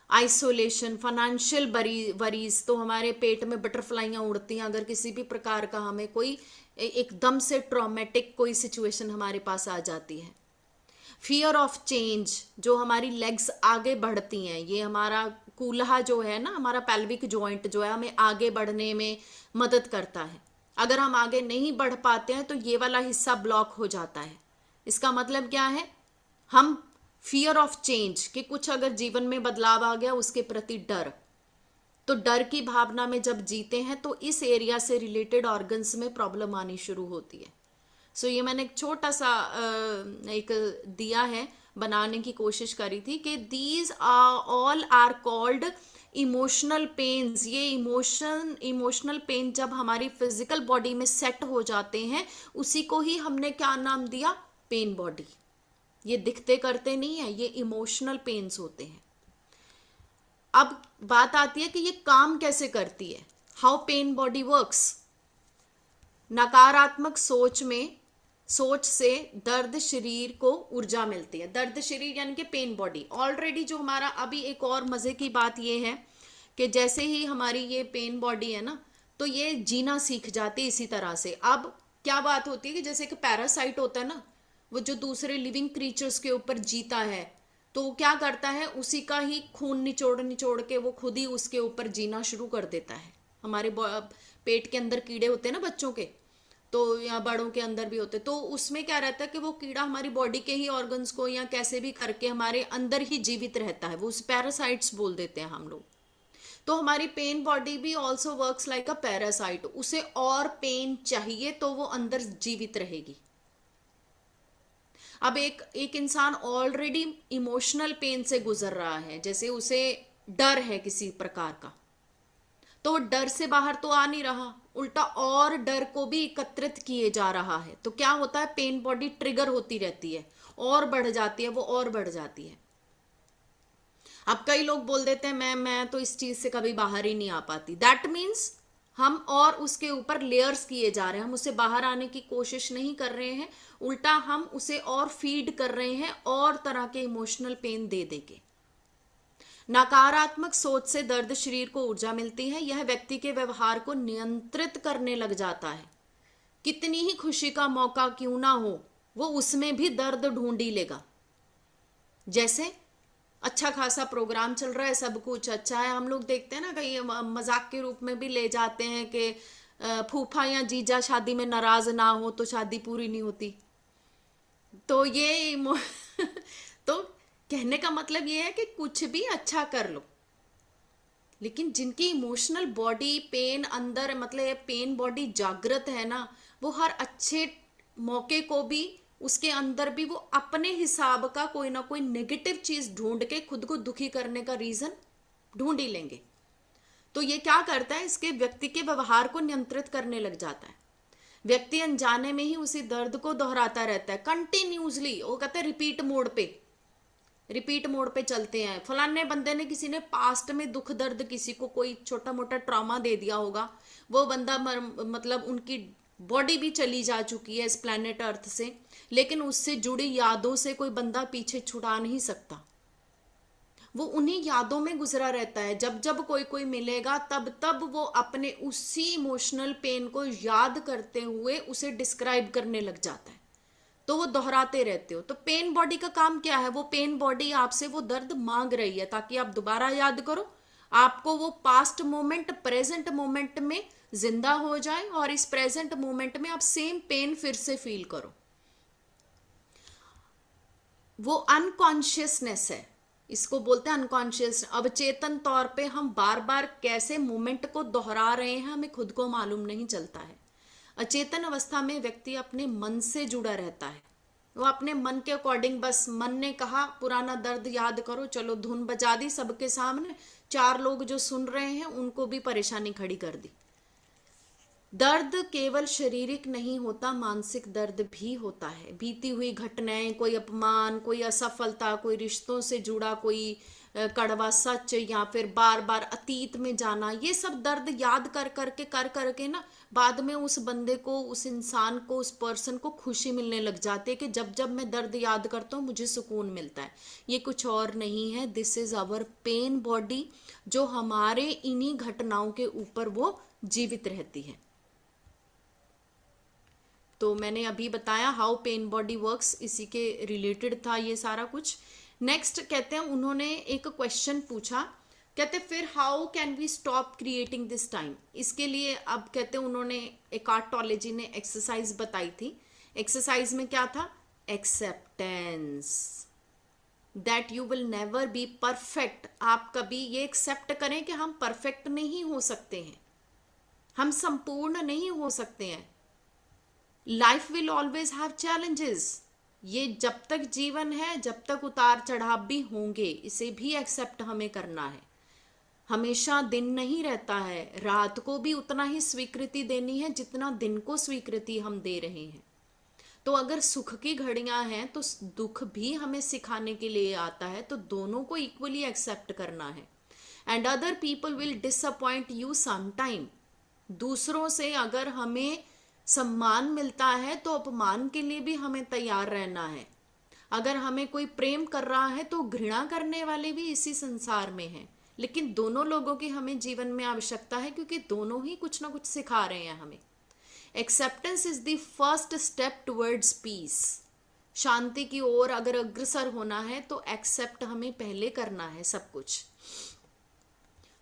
Speaker 1: आइसोलेशन, फाइनेंशियल वरीज, तो हमारे पेट में बटरफ्लाइयां उड़ती हैं अगर किसी भी प्रकार का हमें कोई एकदम से ट्रॉमेटिक कोई सिचुएशन हमारे पास आ जाती है। फियर ऑफ चेंज, जो हमारी लेग्स आगे बढ़ती हैं, ये हमारा कूल्हा जो है ना, हमारा पेल्विक जॉइंट जो है, हमें आगे बढ़ने में मदद करता है। अगर हम आगे नहीं बढ़ पाते हैं तो ये वाला हिस्सा ब्लॉक हो जाता है। इसका मतलब क्या है? हम फियर ऑफ चेंज, कि कुछ अगर जीवन में बदलाव आ गया, उसके प्रति डर। तो डर की भावना में जब जीते हैं तो इस एरिया से रिलेटेड ऑर्गन्स में प्रॉब्लम आनी शुरू होती है। सो ये मैंने एक छोटा सा एक दिया है, बनाने की कोशिश करी थी कि these all are called emotional pains. ये इमोशनल पेन जब हमारी फिजिकल बॉडी में सेट हो जाते हैं, उसी को ही हमने क्या नाम दिया? Pen body. ये दिखते करते नहीं है, ये इमोशनल पेन्स होते हैं। अब बात आती है कि ये काम कैसे करती है, हाउ पेन बॉडी वर्क्स। नकारात्मक सोच से दर्द शरीर को ऊर्जा मिलती है। दर्द शरीर यानी कि पेन बॉडी। ऑलरेडी जो हमारा अभी एक और मजे की बात ये है कि जैसे ही हमारी ये पेन बॉडी है ना, तो ये जीना सीख जाती है इसी तरह से। अब क्या बात होती है कि जैसे कि पैरासाइट होता है ना, वो जो दूसरे लिविंग क्रीचर्स के ऊपर जीता है, तो वो क्या करता है? उसी का ही खून निचोड़ निचोड़ के वो खुद ही उसके ऊपर जीना शुरू कर देता है। हमारे पेट के अंदर कीड़े होते हैं ना बच्चों के, तो या बड़ों के अंदर भी होते, तो उसमें क्या रहता है कि वो कीड़ा हमारी बॉडी के ही ऑर्गन्स को या कैसे भी करके हमारे अंदर ही जीवित रहता है। वो उस पैरासाइट्स बोल देते हैं हम लोग। तो हमारी पेन बॉडी भी also works like a parasite. उसे और पेन चाहिए तो वो अंदर जीवित रहेगी। अब एक इंसान ऑलरेडी इमोशनल पेन से गुजर रहा है, जैसे उसे डर है किसी प्रकार का, तो डर से बाहर तो आ नहीं रहा, उल्टा और डर को भी एकत्रित किए जा रहा है। तो क्या होता है? पेन बॉडी ट्रिगर होती रहती है, और बढ़ जाती है, वो और बढ़ जाती है। अब कई लोग बोल देते हैं मैं तो इस चीज से कभी बाहर ही नहीं आ पाती। दैट मीन्स हम और उसके ऊपर लेयर्स किए जा रहे हैं, हम उससे बाहर आने की कोशिश नहीं कर रहे हैं, उल्टा हम उसे और फीड कर रहे हैं और तरह के इमोशनल पेन दे देके। नकारात्मक सोच से दर्द शरीर को ऊर्जा मिलती है। यह व्यक्ति के व्यवहार को नियंत्रित करने लग जाता है। कितनी ही खुशी का मौका क्यों ना हो, वो उसमें भी दर्द ढूंढ ही लेगा। जैसे अच्छा खासा प्रोग्राम चल रहा है, सब कुछ अच्छा है, हम लोग देखते हैं ना, कहीं मजाक के रूप में भी ले जाते हैं कि फूफा या जीजा शादी में नाराज ना हो तो शादी पूरी नहीं होती। तो ये तो कहने का मतलब ये है कि कुछ भी अच्छा कर लो, लेकिन जिनकी इमोशनल बॉडी पेन अंदर, मतलब पेन बॉडी जागृत है ना, वो हर अच्छे मौके को भी, उसके अंदर भी वो अपने हिसाब का कोई ना कोई नेगेटिव चीज ढूंढ के खुद को दुखी करने का रीजन ढूंढ ही लेंगे। तो ये क्या करता है? इसके व्यक्ति के व्यवहार को नियंत्रित करने लग जाता है। व्यक्ति अनजाने में ही उसी दर्द को दोहराता रहता है कंटिन्यूसली। वो कहते हैं रिपीट मोड पे, रिपीट मोड पे चलते हैं। फलाने बंदे ने, किसी ने पास्ट में दुख दर्द, किसी को कोई छोटा मोटा ट्रॉमा दे दिया होगा, वो बंदा मतलब उनकी बॉडी भी चली जा चुकी है इस प्लेनेट अर्थ से, लेकिन उससे जुड़ी यादों से कोई बंदा पीछे छुड़ा नहीं सकता। वो उन्हीं यादों में गुजरा रहता है। जब जब कोई कोई मिलेगा तब तब वो अपने उसी इमोशनल पेन को याद करते हुए उसे डिस्क्राइब करने लग जाता है, तो वो दोहराते रहते हो। तो पेन बॉडी का काम क्या है? वो पेन बॉडी आपसे वो दर्द मांग रही है ताकि आप दोबारा याद करो, आपको वो पास्ट मोमेंट प्रेजेंट मोमेंट में जिंदा हो जाए और इस प्रेजेंट मोमेंट में आप सेम पेन फिर से फील करो। वो अनकॉन्शियसनेस है, इसको बोलते हैं अनकॉन्शियस। अवचेतन तौर पे हम बार बार कैसे मोमेंट को दोहरा रहे हैं हमें खुद को मालूम नहीं चलता है। अचेतन अवस्था में व्यक्ति अपने मन से जुड़ा रहता है, वो अपने मन के अकॉर्डिंग, बस मन ने कहा पुराना दर्द याद करो, चलो धुन बजा दी सबके सामने, 4 लोग जो सुन रहे हैं उनको भी परेशानी खड़ी कर दी। दर्द केवल शारीरिक नहीं होता, मानसिक दर्द भी होता है। बीती हुई घटनाएं, कोई अपमान, कोई असफलता, कोई रिश्तों से जुड़ा कोई कड़वा सच, या फिर बार बार अतीत में जाना, ये सब दर्द याद कर करके ना बाद में उस बंदे को, उस इंसान को, उस पर्सन को खुशी मिलने लग जाती है कि जब जब मैं दर्द याद करता हूँ मुझे सुकून मिलता है। ये कुछ और नहीं है, this is our pain body, जो हमारे इन्हीं घटनाओं के ऊपर वो जीवित रहती है। तो मैंने अभी बताया हाउ पेन बॉडी वर्क्स, इसी के रिलेटेड था ये सारा कुछ। नेक्स्ट कहते हैं, उन्होंने एक क्वेश्चन पूछा, कहते फिर how can we stop creating this time. इसके लिए अब कहते हैं उन्होंने एक आर्टोलॉजी ने एक्सरसाइज बताई थी। एक्सरसाइज में क्या था? Acceptance, that you will never be perfect. आप कभी ये एक्सेप्ट करें कि हम परफेक्ट नहीं हो सकते हैं, हम संपूर्ण नहीं हो सकते हैं। Life will always have challenges, ये जब तक जीवन है जब तक उतार चढ़ाव भी होंगे, इसे भी एक्सेप्ट हमें करना है। हमेशा दिन नहीं रहता है, रात को भी उतना ही स्वीकृति देनी है जितना दिन को स्वीकृति हम दे रहे हैं। तो अगर सुख की घड़ियां हैं तो दुख भी हमें सिखाने के लिए आता है, तो दोनों को इक्वली एक्सेप्ट करना है। And other people will disappoint you sometime. दूसरों से अगर हमें सम्मान मिलता है तो अपमान के लिए भी हमें तैयार रहना है। अगर हमें कोई प्रेम कर रहा है तो घृणा करने वाले भी इसी संसार में हैं, लेकिन दोनों लोगों की हमें जीवन में आवश्यकता है, क्योंकि दोनों ही कुछ ना कुछ सिखा रहे हैं हमें। Acceptance is the first step towards peace. शांति की ओर अगर अग्रसर होना है तो एक्सेप्ट हमें पहले करना है सब कुछ।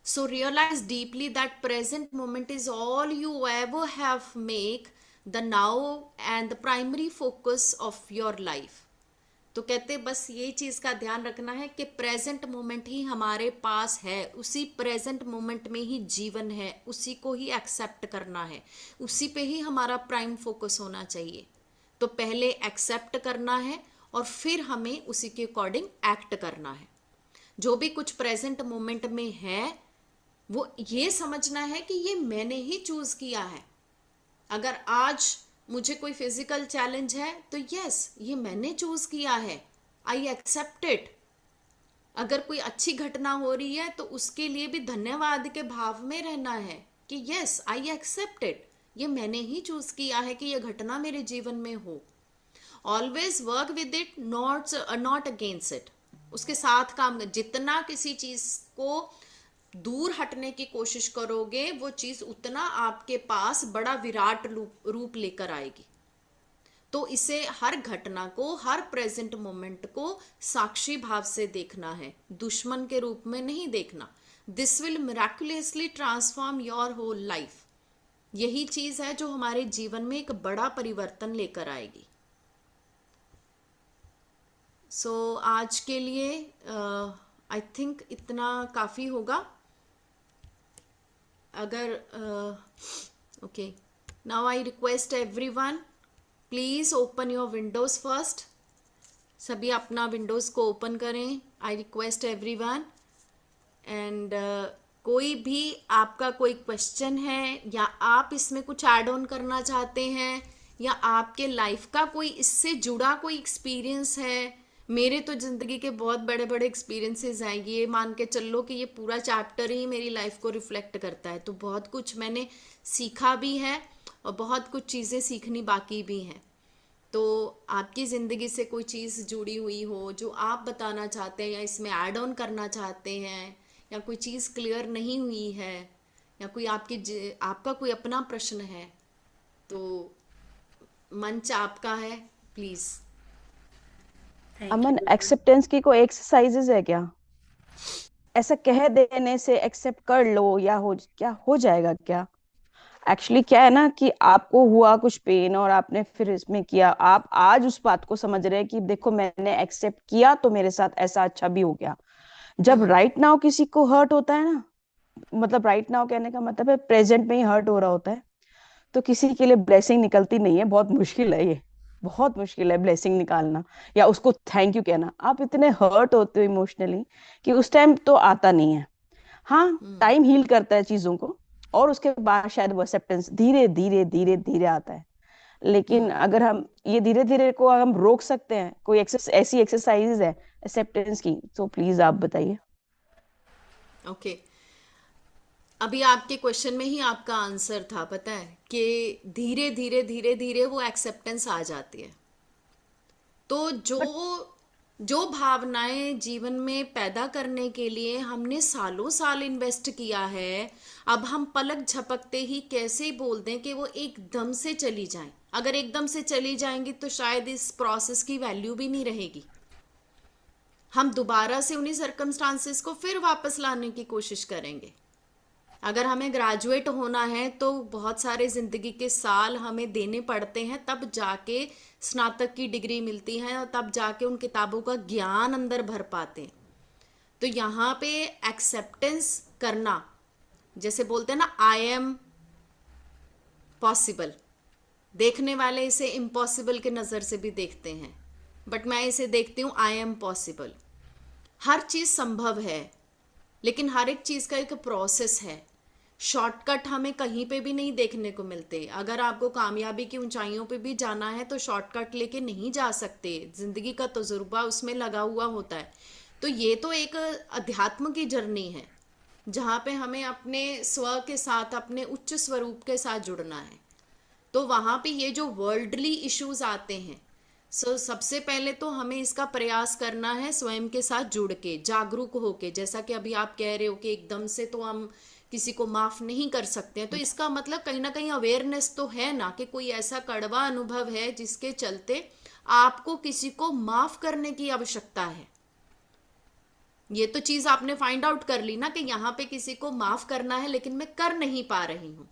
Speaker 1: So realize deeply that present moment is all you ever have, make the now and the primary focus of your life. तो कहते बस ये चीज का ध्यान रखना है कि प्रेजेंट मोमेंट ही हमारे पास है, उसी प्रेजेंट मोमेंट में ही जीवन है, उसी को ही एक्सेप्ट करना है, उसी पे ही हमारा प्राइम फोकस होना चाहिए। तो पहले एक्सेप्ट करना है और फिर हमें उसी के अकॉर्डिंग एक्ट करना है। जो भी कुछ प्रेजेंट मोमेंट में है वो ये समझना है कि ये मैंने ही चूज किया है। अगर आज मुझे कोई फिजिकल चैलेंज है तो यस, ये मैंने चूज किया है, आई एक्सेप्ट इट। अगर कोई अच्छी घटना हो रही है तो उसके लिए भी धन्यवाद के भाव में रहना है कि यस आई एक्सेप्ट इट, ये मैंने ही चूज किया है कि ये घटना मेरे जीवन में हो। Always work with it, not against it. उसके साथ काम, जितना किसी चीज को दूर हटने की कोशिश करोगे वो चीज उतना आपके पास बड़ा विराट रूप लेकर आएगी। तो इसे, हर घटना को, हर प्रेजेंट मोमेंट को साक्षी भाव से देखना है, दुश्मन के रूप में नहीं देखना। This will miraculously transform your whole life. यही चीज है जो हमारे जीवन में एक बड़ा परिवर्तन लेकर आएगी। सो आज के लिए आई थिंक इतना काफी होगा। अगर okay, now I request everyone, please open your Windows first. सभी अपना विंडोज को ओपन करें, आई रिक्वेस्ट एवरीवन। एंड कोई भी आपका कोई क्वेश्चन है या आप इसमें कुछ ऐड ऑन करना चाहते हैं या आपके लाइफ का कोई इससे जुड़ा कोई एक्सपीरियंस है, मेरे तो जिंदगी के बहुत बड़े बड़े एक्सपीरियंसेस हैं, ये मान के चल लो कि ये पूरा चैप्टर ही मेरी लाइफ को रिफ्लेक्ट करता है। तो बहुत कुछ मैंने सीखा भी है और बहुत कुछ चीज़ें सीखनी बाकी भी हैं। तो आपकी ज़िंदगी से कोई चीज़ जुड़ी हुई हो जो आप बताना चाहते हैं या इसमें ऐड ऑन करना चाहते हैं, या कोई चीज़ क्लियर नहीं हुई है, या कोई आपका कोई अपना प्रश्न है, तो मंच आपका है, please.
Speaker 5: Thank
Speaker 6: Aman,
Speaker 5: you.
Speaker 6: Acceptance की कोई एक्सरसाइजेज है क्या? ऐसा कह देने से एक्सेप्ट कर लो या हो जाएगा क्या? एक्चुअली क्या है ना कि आपको हुआ कुछ पेन और आपने फिर इसमें किया, आप आज उस बात को समझ रहे हैं कि देखो मैंने एक्सेप्ट किया तो मेरे साथ ऐसा अच्छा भी हो गया। जब राइट नाउ किसी को हर्ट होता है ना, मतलब राइट नाउ कहने का मतलब है प्रेजेंट में ही हर्ट हो रहा होता है, तो किसी के लिए ब्लेसिंग निकलती नहीं है। बहुत मुश्किल है ये, बहुत मुश्किल है ब्लेसिंग निकालना या उसको थैंक यू कहना। आप इतने हर्ट होते हो इमोशनली कि उस टाइम तो आता नहीं है। हाँ, टाइम हील करता है चीजों को और उसके बाद शायद वो एक्सेप्टेंस धीरे धीरे धीरे धीरे आता है। लेकिन अगर हम ये धीरे धीरे को हम रोक सकते हैं, कोई ऐसी एक्सरसाइज है एक्सेप्टेंस की, तो प्लीज आप बताइए।
Speaker 1: ओके, अभी आपके क्वेश्चन में ही आपका आंसर था, पता है कि धीरे धीरे धीरे धीरे वो एक्सेप्टेंस आ जाती है। तो जो भावनाएं जीवन में पैदा करने के लिए हमने सालों साल इन्वेस्ट किया है, अब हम पलक झपकते ही कैसे बोल दें कि वो एकदम से चली जाएं। अगर एकदम से चली जाएंगी तो शायद इस प्रोसेस की वैल्यू भी नहीं रहेगी। हम दोबारा से उन्हीं सर्कमस्टांसेस को फिर वापस लाने की कोशिश करेंगे। अगर हमें ग्रेजुएट होना है तो बहुत सारे जिंदगी के साल हमें देने पड़ते हैं, तब जाके स्नातक की डिग्री मिलती है और तब जाके उन किताबों का ज्ञान अंदर भर पाते हैं। तो यहाँ पे एक्सेप्टेंस करना, जैसे बोलते हैं ना आई एम पॉसिबल, देखने वाले इसे इम्पॉसिबल के नज़र से भी देखते हैं, बट मैं इसे देखती हूँ आई एम पॉसिबल। हर चीज़ संभव है, लेकिन हर एक चीज़ का एक प्रोसेस है। शॉर्टकट हमें कहीं पे भी नहीं देखने को मिलते। अगर आपको कामयाबी की ऊंचाइयों पे भी जाना है तो शॉर्टकट लेके नहीं जा सकते। जिंदगी का तजुर्बा उसमें लगा हुआ होता है। तो ये तो एक अध्यात्म की जर्नी है जहाँ पे हमें अपने स्व के साथ, अपने उच्च स्वरूप के साथ जुड़ना है। तो वहाँ पे ये जो वर्ल्डली इश्यूज आते हैं, सबसे पहले तो हमें इसका प्रयास करना है स्वयं के साथ जुड़ के, जागरूक होके। जैसा कि अभी आप कह रहे हो कि एकदम से तो हम किसी को माफ नहीं कर सकते हैं, तो इसका मतलब कहीं ना कहीं अवेयरनेस तो है ना कि कोई ऐसा कड़वा अनुभव है जिसके चलते आपको किसी को माफ करने की आवश्यकता है। ये तो चीज आपने फाइंड आउट कर ली ना कि यहाँ पे किसी को माफ करना है लेकिन मैं कर नहीं पा रही हूं।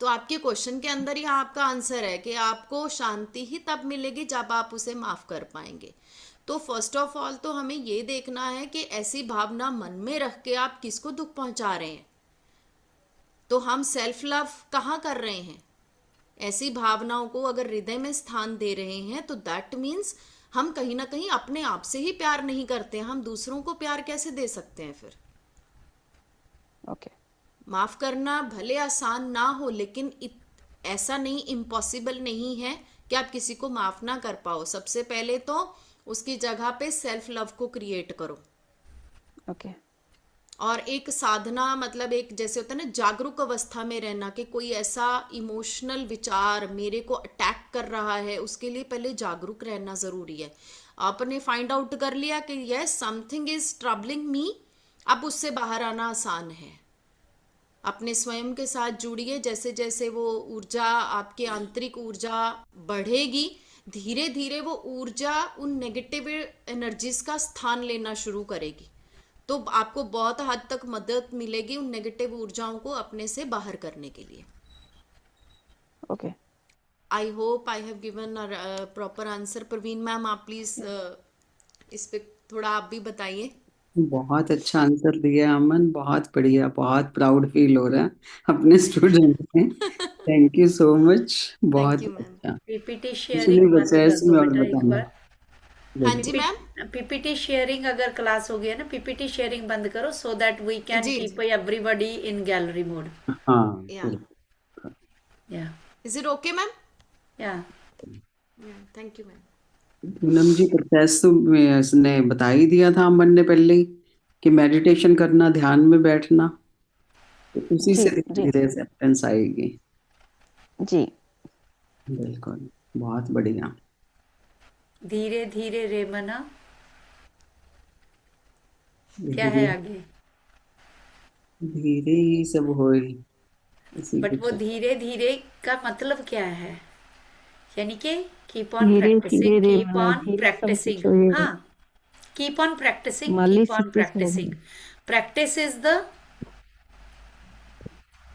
Speaker 1: तो आपके क्वेश्चन के अंदर ही आपका आंसर है कि आपको शांति ही तब मिलेगी जब आप उसे माफ कर पाएंगे। तो फर्स्ट ऑफ ऑल तो हमें ये देखना है कि ऐसी भावना मन में रख के आप किसको दुख पहुंचा रहे हैं। तो हम सेल्फ लव कहाँ कर रहे हैं? ऐसी भावनाओं को अगर हृदय में स्थान दे रहे हैं तो दैट मीन्स हम कहीं ना कहीं अपने आप से ही प्यार नहीं करते। हम दूसरों को प्यार कैसे दे सकते हैं फिर?
Speaker 6: ओके,
Speaker 1: माफ करना भले आसान ना हो, लेकिन ऐसा नहीं, इम्पॉसिबल नहीं है कि आप किसी को माफ ना कर पाओ। सबसे पहले तो उसकी जगह पे सेल्फ लव को क्रिएट करो।
Speaker 6: ओके।
Speaker 1: और एक साधना, मतलब एक जैसे होता है ना जागरूक अवस्था में रहना, कि कोई ऐसा इमोशनल विचार मेरे को अटैक कर रहा है, उसके लिए पहले जागरूक रहना जरूरी है। आपने फाइंड आउट कर लिया कि यस समथिंग इज ट्रबलिंग मी, अब उससे बाहर आना आसान है। अपने स्वयं के साथ जुड़िए। जैसे जैसे वो ऊर्जा, आपकी आंतरिक ऊर्जा बढ़ेगी, धीरे धीरे वो ऊर्जा उन नेगेटिव एनर्जीज का स्थान लेना शुरू करेगी। तो आपको बहुत हद तक मदद मिलेगी उन नेगेटिव ऊर्जाओं को अपने से बाहर करने के लिए।
Speaker 6: Okay,
Speaker 1: I hope I have given a proper answer. Praveen ma'am, आप प्लीज इस पे थोड़ा आप भी बताइए।
Speaker 7: बहुत अच्छा आंसर दिया अमन, बहुत बढ़िया, बहुत प्राउड फील हो रहा है अपने स्टूडेंट में। Thank you so much,
Speaker 1: thank
Speaker 7: बहुत
Speaker 1: यू मैम।
Speaker 7: अच्छा।
Speaker 5: पीपीटी
Speaker 7: पिछली
Speaker 5: शेयरिंग बंद
Speaker 7: बच्चा
Speaker 5: कर दो
Speaker 7: में और
Speaker 5: बेटा एक
Speaker 7: बताना।
Speaker 5: बार।
Speaker 1: हाँ जी मैम।
Speaker 5: पीपीटी शेयरिंग अगर क्लास हो गया ना, पीपीटी शेयरिंग बंद करो सो दैट वी कैन
Speaker 1: जी
Speaker 5: keep everybody in gallery mode.
Speaker 7: हाँ,
Speaker 1: yeah
Speaker 5: yeah
Speaker 1: is it okay ma'am?
Speaker 5: Yeah
Speaker 1: thank you ma'am.
Speaker 7: Poonam ji, process तो इसने बता ही दिया था अमन ने पहले ही, कि मेडिटेशन करना, ध्यान में बैठना, तो उसी
Speaker 6: जी
Speaker 7: से धीरे
Speaker 6: जी
Speaker 7: धीरे एक्सेप्टेंस आएगी।
Speaker 6: जी।
Speaker 7: बिल्कुल, बहुत बढ़िया।
Speaker 5: धीरे धीरे रे मना, क्या है
Speaker 7: धीरे
Speaker 5: आगे?
Speaker 7: धीरे ही सब होए, इसी
Speaker 5: बट वो
Speaker 7: कुछ।
Speaker 5: धीरे धीरे का मतलब क्या है? यानी कि कीप ऑन
Speaker 8: धीरे
Speaker 5: प्रैक्टिसिंग,
Speaker 8: धीरे रे
Speaker 5: कीप
Speaker 8: मना,
Speaker 5: ऑन
Speaker 8: धीरे सब कुछ
Speaker 5: प्रैक्टिसिंग।
Speaker 8: होएगा।
Speaker 5: हाँ, कीप ऑन प्रैक्टिसिंग,
Speaker 8: माली
Speaker 5: कीप ऑन
Speaker 8: सिद्धि सब
Speaker 5: प्रैक्टिसिंग।
Speaker 8: होगा।
Speaker 5: Practice is the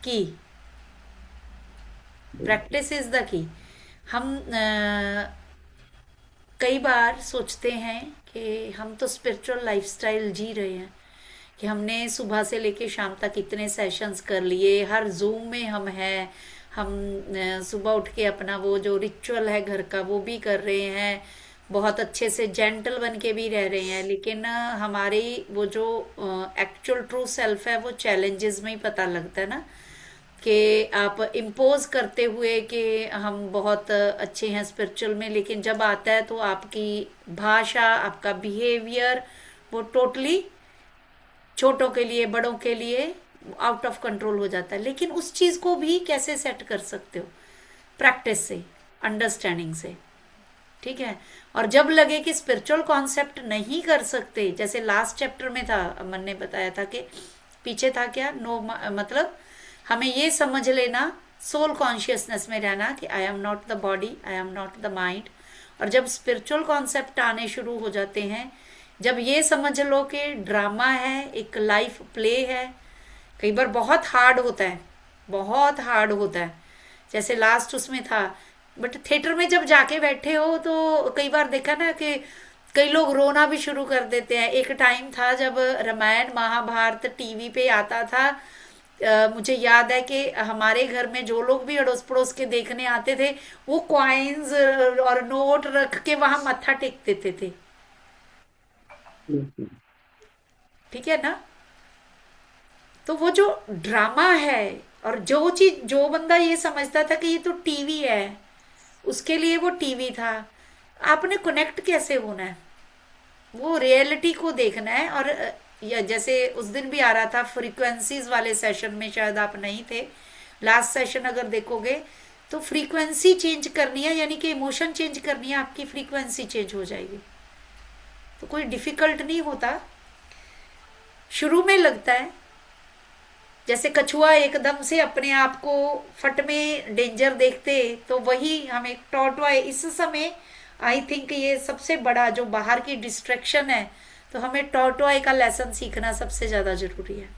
Speaker 5: key, practice is the key. हम कई बार सोचते हैं कि हम तो स्पिरिचुअल लाइफस्टाइल जी रहे हैं, कि हमने सुबह से लेके शाम तक इतने सेशंस कर लिए, हर जूम में हम हैं, हम सुबह उठ के अपना वो जो रिचुअल है घर का वो भी कर रहे हैं, बहुत अच्छे से जेंटल बन के भी रह रहे हैं, लेकिन हमारी वो जो एक्चुअल ट्रू सेल्फ है वो चैलेंजेस में ही पता लगता है ना, कि आप इम्पोज करते हुए कि हम बहुत अच्छे हैं स्पिरिचुअल में, लेकिन जब आता है तो आपकी भाषा, आपका बिहेवियर वो टोटली छोटों के लिए बड़ों के लिए आउट ऑफ कंट्रोल हो जाता है। लेकिन उस चीज को भी कैसे सेट कर सकते हो? प्रैक्टिस से, अंडरस्टैंडिंग से। ठीक है। और जब लगे कि स्पिरिचुअल कॉन्सेप्ट नहीं कर सकते, जैसे लास्ट चैप्टर में था, अमन ने बताया था कि पीछे था क्या, नो मतलब हमें ये समझ लेना, सोल कॉन्शियसनेस में रहना कि I am not the body, I am not the mind. और जब स्पिरिचुअल कॉन्सेप्ट आने शुरू हो जाते हैं, जब ये समझ लो कि ड्रामा है, एक लाइफ प्ले है, कई बार बहुत हार्ड होता है, बहुत हार्ड होता है, जैसे लास्ट उसमें था। बट थिएटर में जब जाके बैठे हो तो कई बार देखा ना कि कई लोग रोना भी शुरू कर देते हैं। एक टाइम था जब रामायण महाभारत टीवी पे आता था, मुझे याद है कि हमारे घर में जो लोग भी अड़ोस पड़ोस के देखने आते थे, वो कॉइन्स और नोट रख के वहां मत्था टेक देते थे।
Speaker 7: बिल्कुल।
Speaker 5: ठीक है ना? तो वो जो ड्रामा है, और जो चीज, जो बंदा ये समझता था कि ये तो टीवी है, उसके लिए वो टीवी था। आपने कनेक्ट कैसे होना है? वो रियलिटी को देखना है। और या जैसे उस दिन भी आ रहा था फ्रीक्वेंसीज वाले सेशन में, शायद आप नहीं थे, लास्ट सेशन अगर देखोगे तो फ्रीक्वेंसी चेंज करनी है, यानी कि इमोशन चेंज करनी है, आपकी फ्रीक्वेंसी चेंज हो जाएगी। तो कोई डिफिकल्ट नहीं होता, शुरू में लगता है जैसे कछुआ एकदम से अपने आप को फट में डेंजर देखते, तो वही हमें टॉर्टॉय इस समय, आई थिंक ये सबसे बड़ा जो बाहर की डिस्ट्रैक्शन है, तो हमें टॉर्टॉय का लेसन सीखना सबसे ज्यादा जरूरी है।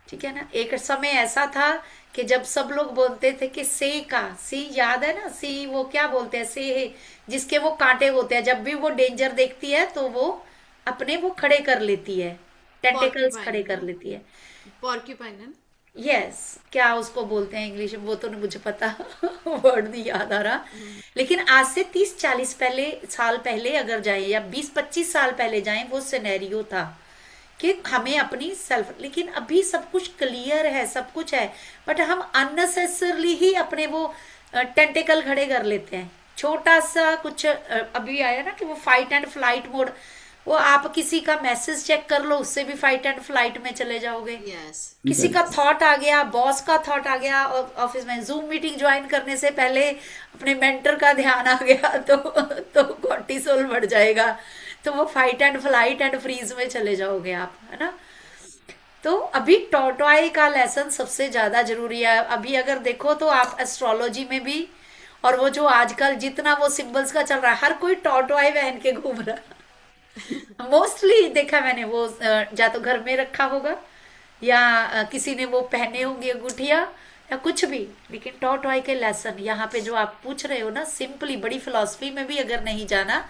Speaker 5: ठीक है ना? एक समय ऐसा था कि जब सब लोग बोलते थे कि से का सी, याद है ना, सी वो क्या बोलते हैं, से जिसके वो कांटे होते हैं, जब भी वो डेंजर देखती है तो वो अपने वो खड़े कर लेती है, टेंटिकल्स खड़े
Speaker 1: पॉर्क्यूपाइन
Speaker 5: कर
Speaker 1: ना,
Speaker 5: लेती है।
Speaker 1: पॉर्क्यूपाइन है ना?
Speaker 5: यस, क्या उसको बोलते हैं इंग्लिश में, वो तो नहीं मुझे पता वर्ड नहीं याद आ रहा। लेकिन आज से 30-40 साल पहले अगर जाए, या 20-25 साल पहले जाए, वो सिनेरियो था कि हमें अपनी सेल्फ, लेकिन अभी सब कुछ क्लियर है, सब कुछ है, बट हम अननेसेसरली ही अपने वो टेंटिकल खड़े कर लेते हैं। छोटा सा कुछ अभी आया ना कि वो फाइट एंड फ्लाइट मोड, वो आप किसी का मैसेज चेक कर लो, उससे भी फाइट एंड फ्लाइट में चले जाओगे।
Speaker 1: यस।
Speaker 5: किसी का थॉट आ गया, बॉस का थॉट आ गया, ऑफिस में जूम मीटिंग ज्वाइन करने से पहले अपने मेंटर का ध्यान आ गया, तो कॉर्टिसोल बढ़ जाएगा, तो वो fight and flight and freeze में चले जाओगे आप, है ना? तो अभी टॉर्टॉय का लेसन सबसे ज्यादा जरूरी है। अभी अगर देखो तो आप एस्ट्रोलॉजी में भी, और वो जो आजकल जितना वो सिंबल्स का चल रहा है, हर कोई टॉर्टॉय पहन के घूम रहा है। मोस्टली देखा मैंने, वो या तो घर में रखा होगा, या किसी ने वो पहने होंगे अंगूठिया, या कुछ भी। लेकिन टॉर्टॉय के लेसन यहाँ पे जो आप पूछ रहे हो ना, सिंपली, बड़ी फिलॉसफी में भी अगर नहीं जाना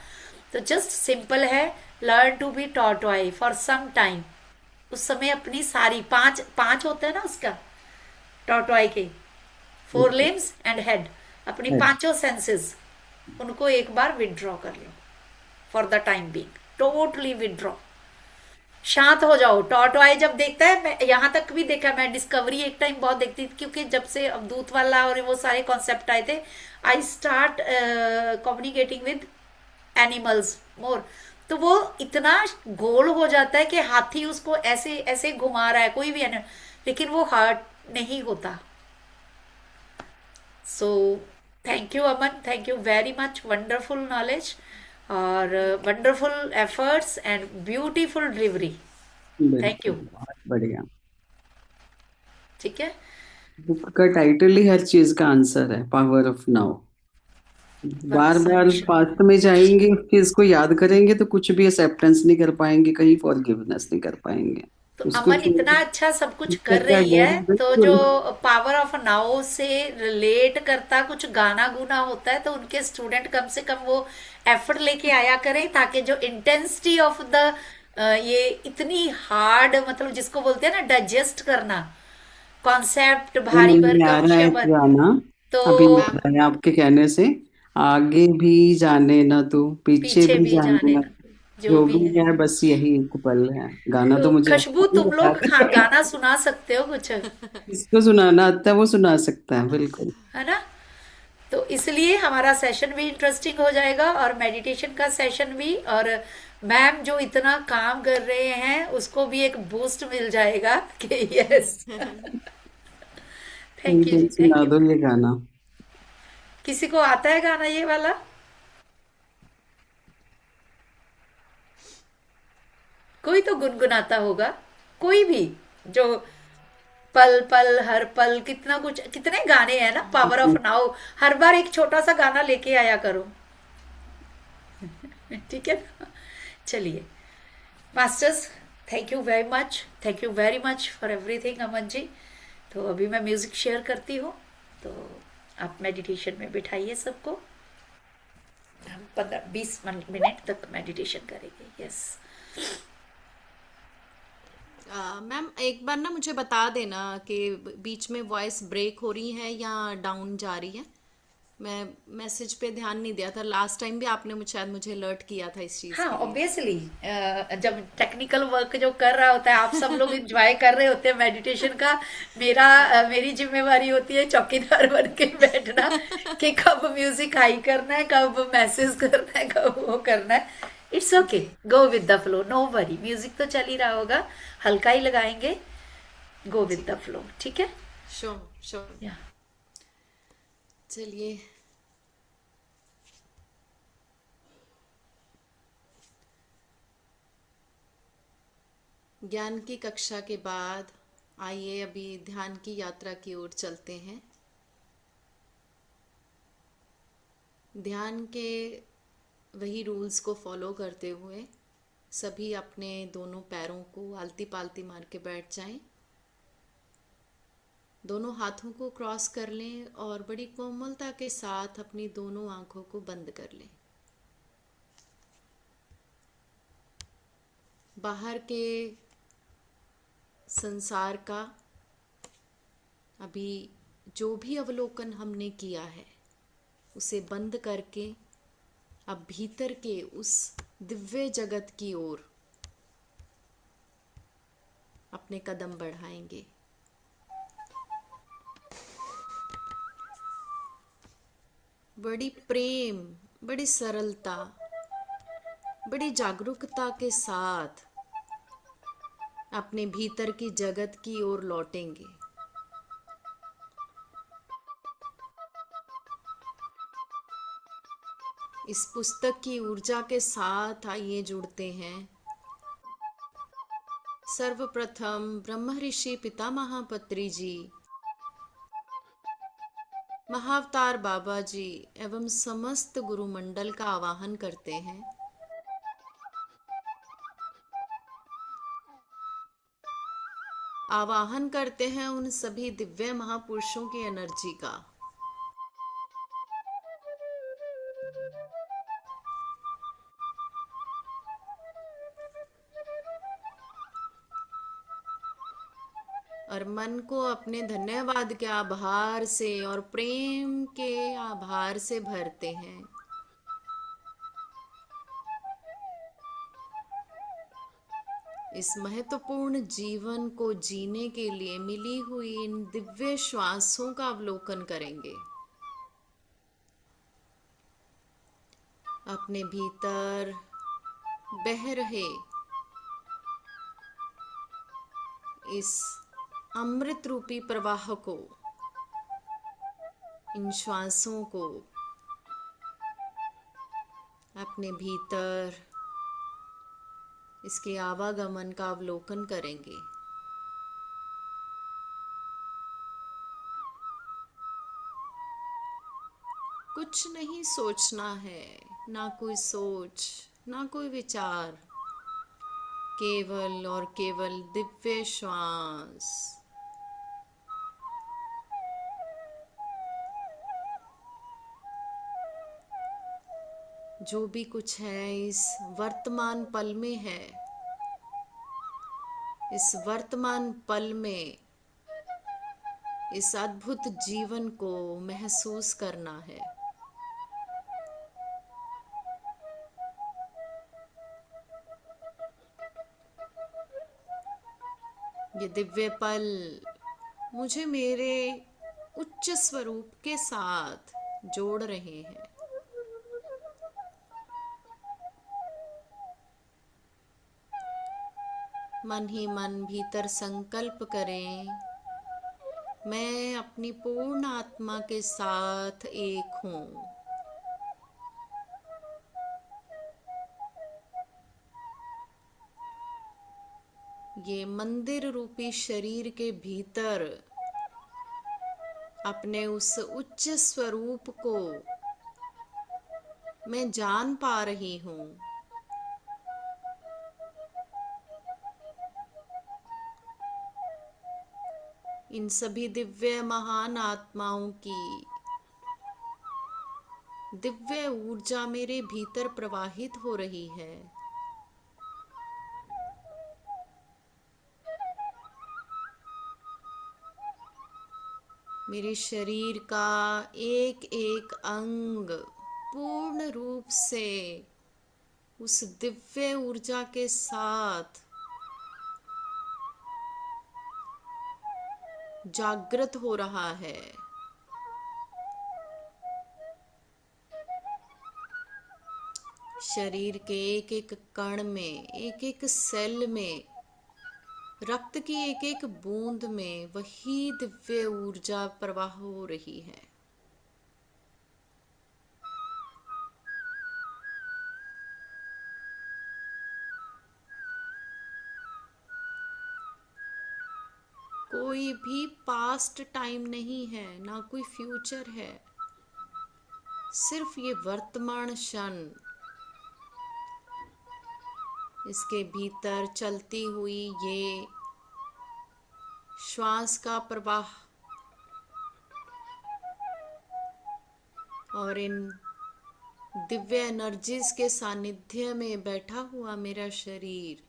Speaker 5: तो जस्ट सिंपल है, learn to be tortoise for some time. उस समय अपनी सारी पांच होते हैं ना उसका, टॉर्टॉय के 4 लिम्स एंड हेड, अपनी पांचों सेंसेस, उनको एक बार विदड्रॉ कर लो for the time being, totally withdraw. शांत हो जाओ। टॉर्टोआई जब देखता है, मैं यहाँ तक भी देखा, मैं डिस्कवरी एक टाइम बहुत देखती थी, क्योंकि जब से अवधूत वाला और वो सारे कॉन्सेप्ट आए थे, I start communicating with animals more. तो वो इतना गोल हो जाता है कि हाथी उसको ऐसे ऐसे घुमा रहा है, कोई भी एनिमल, लेकिन वो हर्ट नहीं होता। So thank you Aman, thank you very much, wonderful knowledge और wonderful efforts and beautiful delivery. Thank
Speaker 7: बिल्कुल,
Speaker 5: यू।
Speaker 7: बहुत बढ़िया।
Speaker 5: ठीक है।
Speaker 7: बुक का टाइटल ही हर चीज का आंसर है, पावर ऑफ नाउ। बार
Speaker 5: बस
Speaker 7: बार
Speaker 5: हमेशा।
Speaker 7: पास्ट में जाएंगे, उस चीज को याद करेंगे तो कुछ भी एक्सेप्टेंस नहीं कर पाएंगे, कहीं फॉरगिवनेस नहीं कर पाएंगे।
Speaker 5: तो
Speaker 7: उसको
Speaker 5: अमन
Speaker 7: छोड़
Speaker 5: इतना अच्छा सब कुछ कर
Speaker 7: सकता है
Speaker 5: रही है,
Speaker 7: डर,
Speaker 5: तो जो
Speaker 7: बिल्कुल।
Speaker 5: पावर ऑफ नाउ से रिलेट करता कुछ गाना गुना होता है, तो उनके स्टूडेंट कम से कम वो एफर्ट लेके आया करें, ताकि जो इंटेंसिटी ऑफ द ये इतनी हार्ड, मतलब जिसको बोलते हैं ना डाइजेस्ट करना, कॉन्सेप्ट
Speaker 7: वो
Speaker 5: भारी
Speaker 7: मन में आ
Speaker 5: भरकम
Speaker 7: रहा है
Speaker 5: शब्द,
Speaker 7: गाना,
Speaker 5: तो
Speaker 7: अभी याद
Speaker 1: मैम
Speaker 7: आया आपके कहने से। आगे भी जाने ना तू, पीछे
Speaker 5: पीछे
Speaker 7: भी
Speaker 5: भी
Speaker 7: जाने
Speaker 5: जाने
Speaker 7: ना,
Speaker 5: ना तू, जो
Speaker 7: जो
Speaker 5: भी
Speaker 7: भी
Speaker 5: है।
Speaker 7: है बस यही एक पल है। गाना
Speaker 5: तो
Speaker 7: तो मुझे
Speaker 5: खुशबू,
Speaker 7: नहीं
Speaker 5: तुम लोग
Speaker 7: आता।
Speaker 5: गाना सुना सकते हो कुछ,
Speaker 7: जिसको सुनाना आता है वो सुना सकता है, बिल्कुल।
Speaker 5: है ना? तो इसलिए हमारा सेशन भी इंटरेस्टिंग हो जाएगा और मेडिटेशन का सेशन भी, और मैम जो इतना काम कर रहे हैं उसको भी एक बूस्ट मिल जाएगा कि यस। थैंक यू
Speaker 7: बिल्कुल,
Speaker 5: जी,
Speaker 7: सुना
Speaker 5: थैंक यू।
Speaker 7: दो ये गाना।
Speaker 5: किसी को आता है गाना ये वाला? कोई तो गुनगुनाता होगा, कोई भी, जो पल पल हर पल, कितना कुछ, कितने गाने हैं ना पावर ऑफ नाउ। हर बार एक छोटा सा गाना लेके आया करो। ठीक है ना? चलिए masters, thank you very much, thank you very much for everything Aman ji. तो अभी मैं म्यूजिक शेयर करती हूँ, तो आप मेडिटेशन में बिठाइए सबको। हम 15-20 मिनट तक मेडिटेशन करेंगे। यस।
Speaker 1: मैम एक बार ना मुझे बता देना कि बीच में वॉइस ब्रेक हो रही है या डाउन जा रही है। मैं मैसेज पे ध्यान नहीं दिया था लास्ट टाइम भी, आपने मुझे शायद मुझे अलर्ट किया था इस चीज़
Speaker 5: हाँ
Speaker 1: के लिए।
Speaker 5: ऑब्वियसली, जब टेक्निकल वर्क जो कर रहा होता है, आप सब लोग एंजॉय कर रहे होते हैं मेडिटेशन का, मेरी जिम्मेवारी होती है चौकीदार बन के बैठना कि कब म्यूजिक हाई करना है, कब मैसेज करना है, कब वो करना है। It's okay, go with the flow, no worry, music तो चल ही रहा होगा, हल्का ही लगाएंगे, गो विद
Speaker 1: ठीक
Speaker 5: द
Speaker 1: है।
Speaker 5: फ्लो। ठीक है।
Speaker 1: Sure sure.
Speaker 5: या
Speaker 1: चलिए। ज्ञान की कक्षा के बाद आइए अभी ध्यान की यात्रा की ओर चलते हैं। ध्यान के वही रूल्स को फॉलो करते हुए सभी अपने दोनों पैरों को आलती पालती मार के बैठ जाएं। दोनों हाथों को क्रॉस कर लें और बड़ी कोमलता के साथ अपनी दोनों आंखों को बंद कर लें। बाहर के संसार का अभी जो भी अवलोकन हमने किया है उसे बंद करके अब भीतर के उस दिव्य जगत की ओर अपने कदम बढ़ाएंगे। बड़ी प्रेम, बड़ी सरलता, बड़ी जागरूकता के साथ अपने भीतर की जगत की ओर लौटेंगे। इस पुस्तक की ऊर्जा के साथ आइए जुड़ते हैं। सर्वप्रथम ब्रह्म ऋषि पितामह पत्री जी, महाअवतार बाबा जी एवं समस्त गुरुमंडल का आवाहन करते हैं। आवाहन करते हैं उन सभी दिव्य महापुरुषों की एनर्जी का। और मन को अपने धन्यवाद के आभार से और प्रेम के आभार से भरते हैं। इस महत्वपूर्ण जीवन को जीने के लिए मिली हुई इन दिव्य श्वासों का अवलोकन करेंगे। अपने भीतर बह रहे इस अमृत रूपी प्रवाह को, इन श्वासों को अपने भीतर इसके आवागमन का अवलोकन करेंगे। कुछ नहीं सोचना है, ना कोई सोच, ना कोई विचार, केवल और केवल दिव्य श्वास। जो भी कुछ है इस वर्तमान पल में है, इस वर्तमान पल में इस अद्भुत जीवन को महसूस करना है। ये दिव्य पल मुझे मेरे उच्च स्वरूप के साथ जोड़ रहे हैं। मन ही मन भीतर संकल्प करें, मैं अपनी पूर्ण आत्मा के साथ एक हूँ। ये मंदिर रूपी शरीर के भीतर अपने उस उच्च स्वरूप को मैं जान पा रही हूँ। इन सभी दिव्य महान आत्माओं की दिव्य ऊर्जा मेरे भीतर प्रवाहित हो रही है। मेरे शरीर का एक एक अंग पूर्ण रूप से उस दिव्य ऊर्जा के साथ जागृत हो रहा है। शरीर के एक एक कण में, एक एक सेल में, रक्त की एक एक बूंद में वही दिव्य ऊर्जा प्रवाह हो रही है। कोई भी पास्ट टाइम नहीं है, ना कोई फ्यूचर है, सिर्फ ये वर्तमान क्षण, इसके भीतर चलती हुई ये श्वास का प्रवाह और इन दिव्य एनर्जीज के सानिध्य में बैठा हुआ मेरा शरीर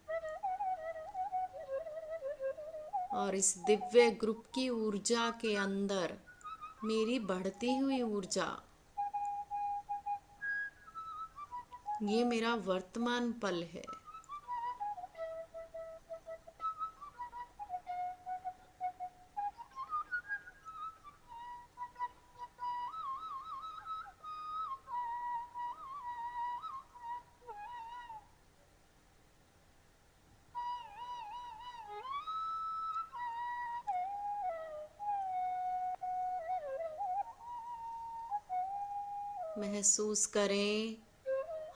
Speaker 1: और इस दिव्य ग्रुप की ऊर्जा के अंदर मेरी बढ़ती हुई ऊर्जा, ये मेरा वर्तमान पल है। महसूस करें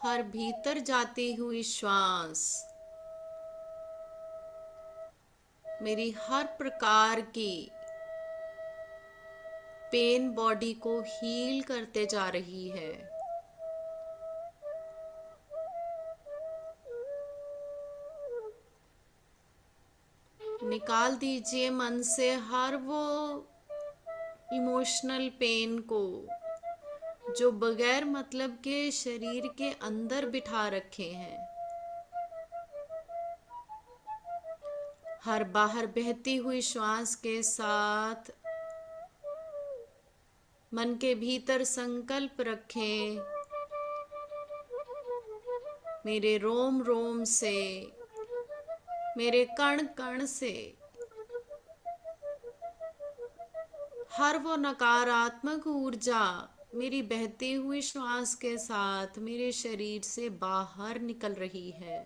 Speaker 1: हर भीतर जाती हुई श्वास मेरी हर प्रकार की पेन बॉडी को हील करते जा रही है। निकाल दीजिए मन से हर वो इमोशनल पेन को जो बगैर मतलब के शरीर के अंदर बिठा रखे हैं। हर बाहर बहती हुई श्वास के साथ मन के भीतर संकल्प रखें, मेरे रोम रोम से, मेरे कण कण से हर वो नकारात्मक ऊर्जा मेरी बहती हुई श्वास के साथ मेरे शरीर से बाहर निकल रही है,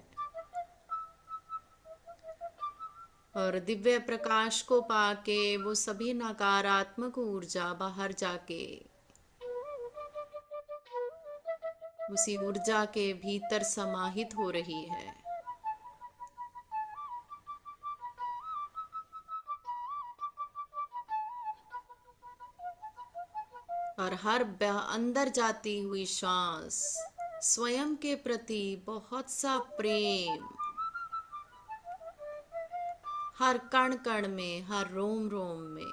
Speaker 1: और दिव्य प्रकाश को पाके वो सभी नकारात्मक ऊर्जा बाहर जाके उसी ऊर्जा के भीतर समाहित हो रही है। और हर अंदर जाती हुई श्वास स्वयं के प्रति बहुत सा प्रेम हर कण कण में, हर रोम रोम में,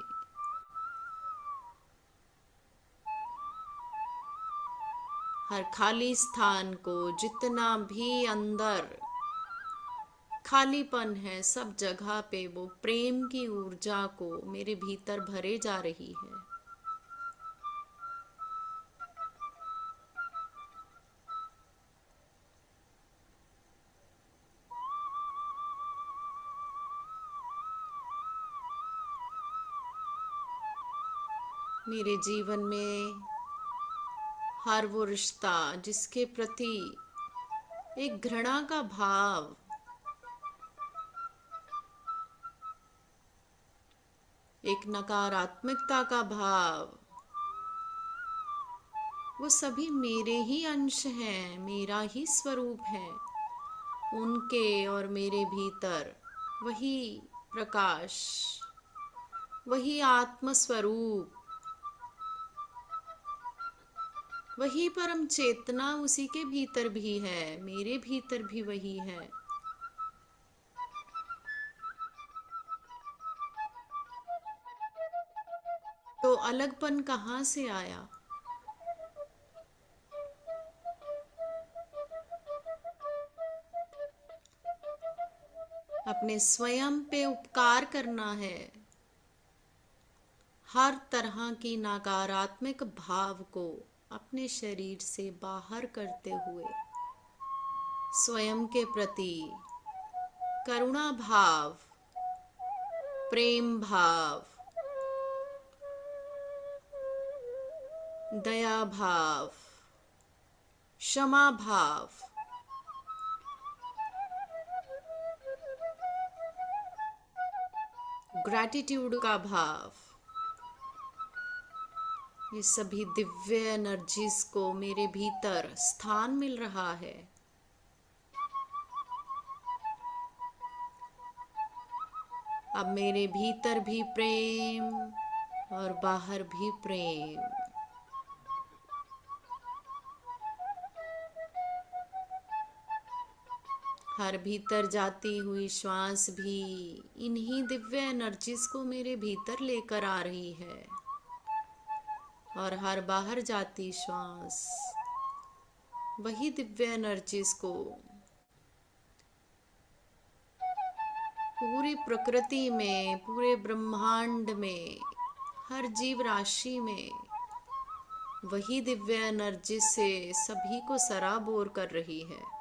Speaker 1: हर खाली स्थान को, जितना भी अंदर खालीपन है, सब जगह पे वो प्रेम की ऊर्जा को मेरे भीतर भरे जा रही है। मेरे जीवन में हर वो रिश्ता जिसके प्रति एक घृणा का भाव, एक नकारात्मकता का भाव, वो सभी मेरे ही अंश हैं, मेरा ही स्वरूप है। उनके और मेरे भीतर वही प्रकाश, वही आत्म स्वरूप, वही परम चेतना उसी के भीतर भी है, मेरे भीतर भी वही है। तो अलगपन कहाँ से आया? अपने स्वयं पे उपकार करना है, हर तरह की नकारात्मक भाव को अपने शरीर से बाहर करते हुए स्वयं के प्रति करुणा भाव, प्रेम भाव, दया भाव, क्षमा भाव, ग्रैटिट्यूड का भाव, ये सभी दिव्य एनर्जीज को मेरे भीतर स्थान मिल रहा है। अब मेरे भीतर भी प्रेम और बाहर भी प्रेम। हर भीतर जाती हुई श्वास भी इन्हीं दिव्य एनर्जीज को मेरे भीतर लेकर आ रही है, और हर बाहर जाती श्वास वही दिव्य एनर्जीज को पूरी प्रकृति में, पूरे ब्रह्मांड में, हर जीव राशि में वही दिव्य एनर्जी से सभी को सराबोर कर रही है।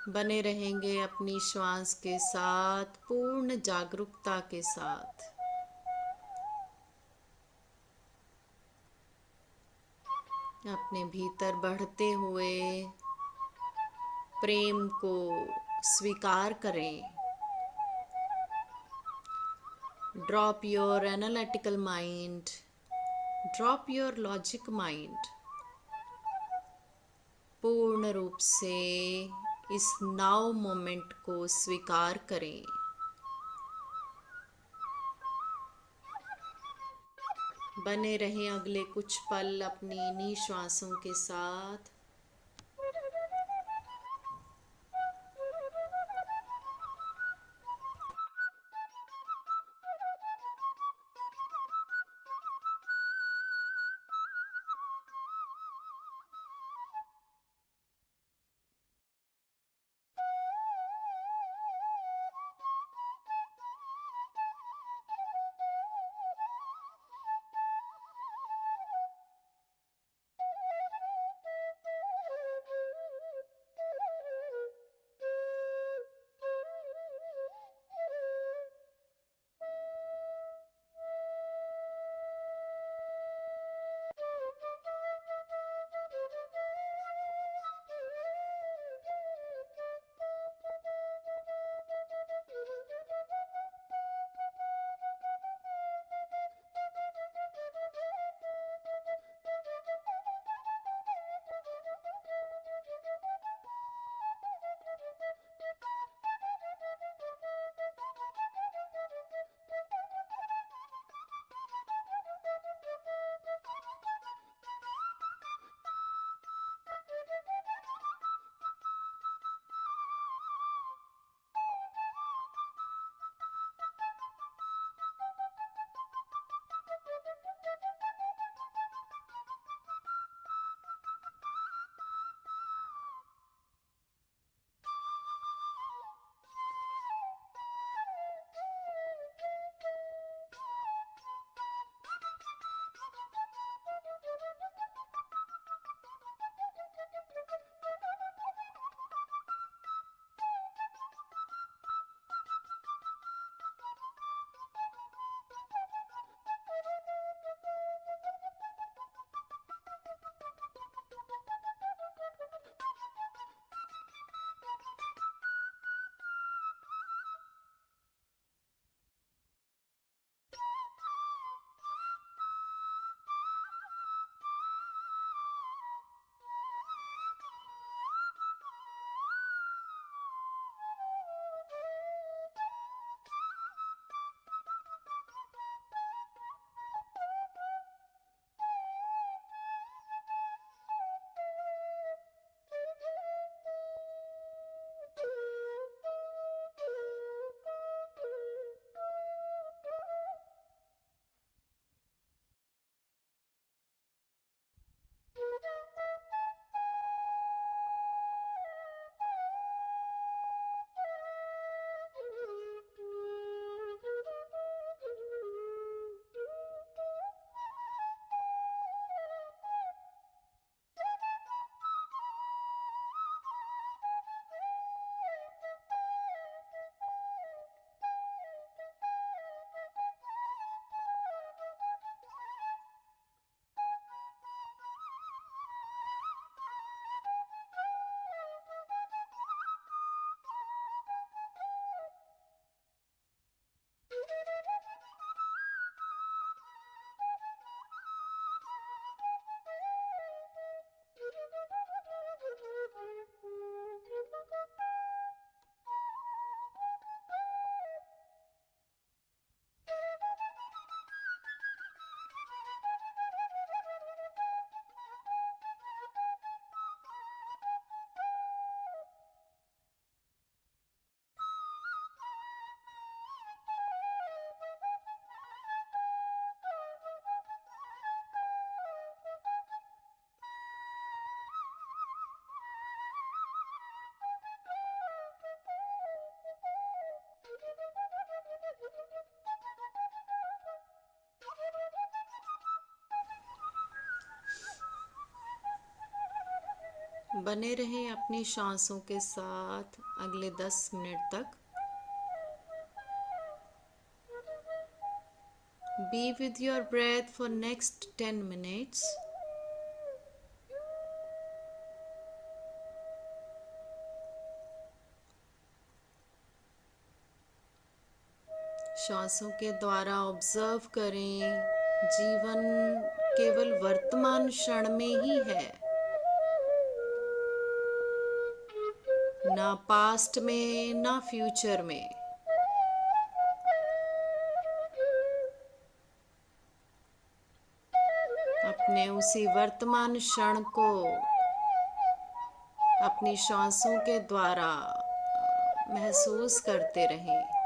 Speaker 1: बने रहेंगे अपनी श्वास के साथ, पूर्ण जागरूकता के साथ। अपने भीतर बढ़ते हुए प्रेम को स्वीकार करें। Drop your analytical mind, drop your logic mind. पूर्ण रूप से इस नाउ मोमेंट को स्वीकार करें। बने रहें अगले कुछ पल अपनी इन्हीं श्वासों के साथ। बने रहें अपनी सांसों के साथ अगले 10 मिनट तक। Be with your breath for next 10 minutes. श्वासों के द्वारा ऑब्जर्व करें, जीवन केवल वर्तमान क्षण में ही है, ना पास्ट में ना फ्यूचर में। अपने उसी वर्तमान क्षण को अपनी श्वासों के द्वारा महसूस करते रहें।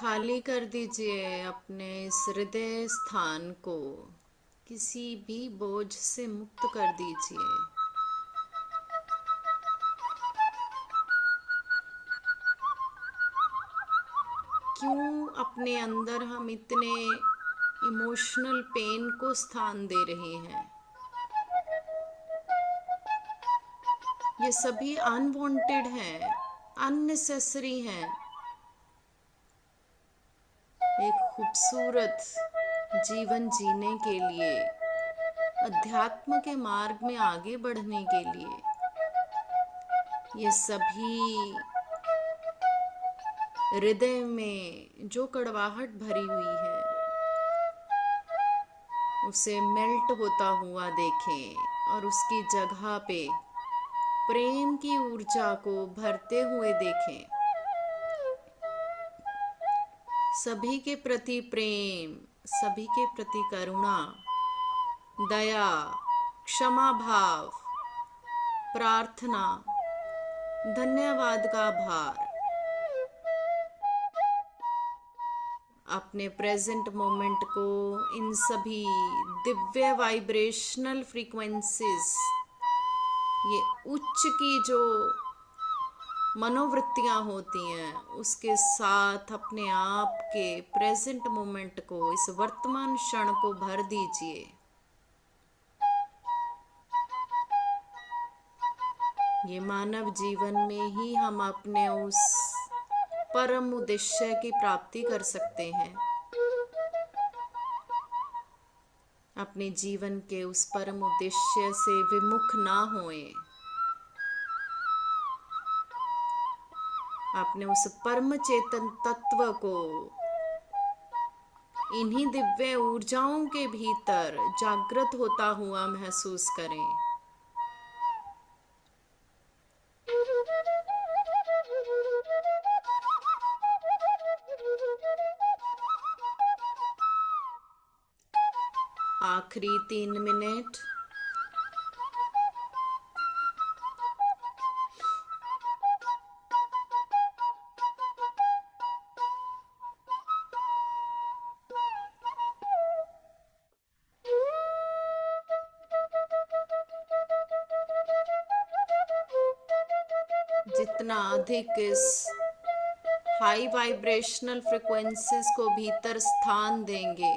Speaker 1: खाली कर दीजिए अपने इस हृदय स्थान को, किसी भी बोझ से मुक्त कर दीजिए। क्यों अपने अंदर हम इतने इमोशनल पेन को स्थान दे रहे हैं? ये सभी अनवांटेड हैं, अननेसेसरी हैं। एक खूबसूरत जीवन जीने के लिए, अध्यात्म के मार्ग में आगे बढ़ने के लिए ये सभी हृदय में जो कड़वाहट भरी हुई है उसे मेल्ट होता हुआ देखें और उसकी जगह पे प्रेम की ऊर्जा को भरते हुए देखें। सभी के प्रति प्रेम, सभी के प्रति करुणा, दया, क्षमा भाव, प्रार्थना, धन्यवाद का भार अपने प्रेजेंट मोमेंट को इन सभी दिव्य वाइब्रेशनल फ्रीक्वेंसीज, ये उच्च की जो मनोवृत्तियां होती हैं उसके साथ अपने आप के प्रेजेंट मोमेंट को, इस वर्तमान क्षण को भर दीजिए। ये मानव जीवन में ही हम अपने उस परम उद्देश्य की प्राप्ति कर सकते हैं। अपने जीवन के उस परम उद्देश्य से विमुख ना होएं। अपने उस परम चेतन तत्व को इन्हीं दिव्य ऊर्जाओं के भीतर जागृत होता हुआ महसूस करें। आखिरी 3 मिनट। जितना अधिक इस हाई वाइब्रेशनल फ्रिक्वेंसीज को भीतर स्थान देंगे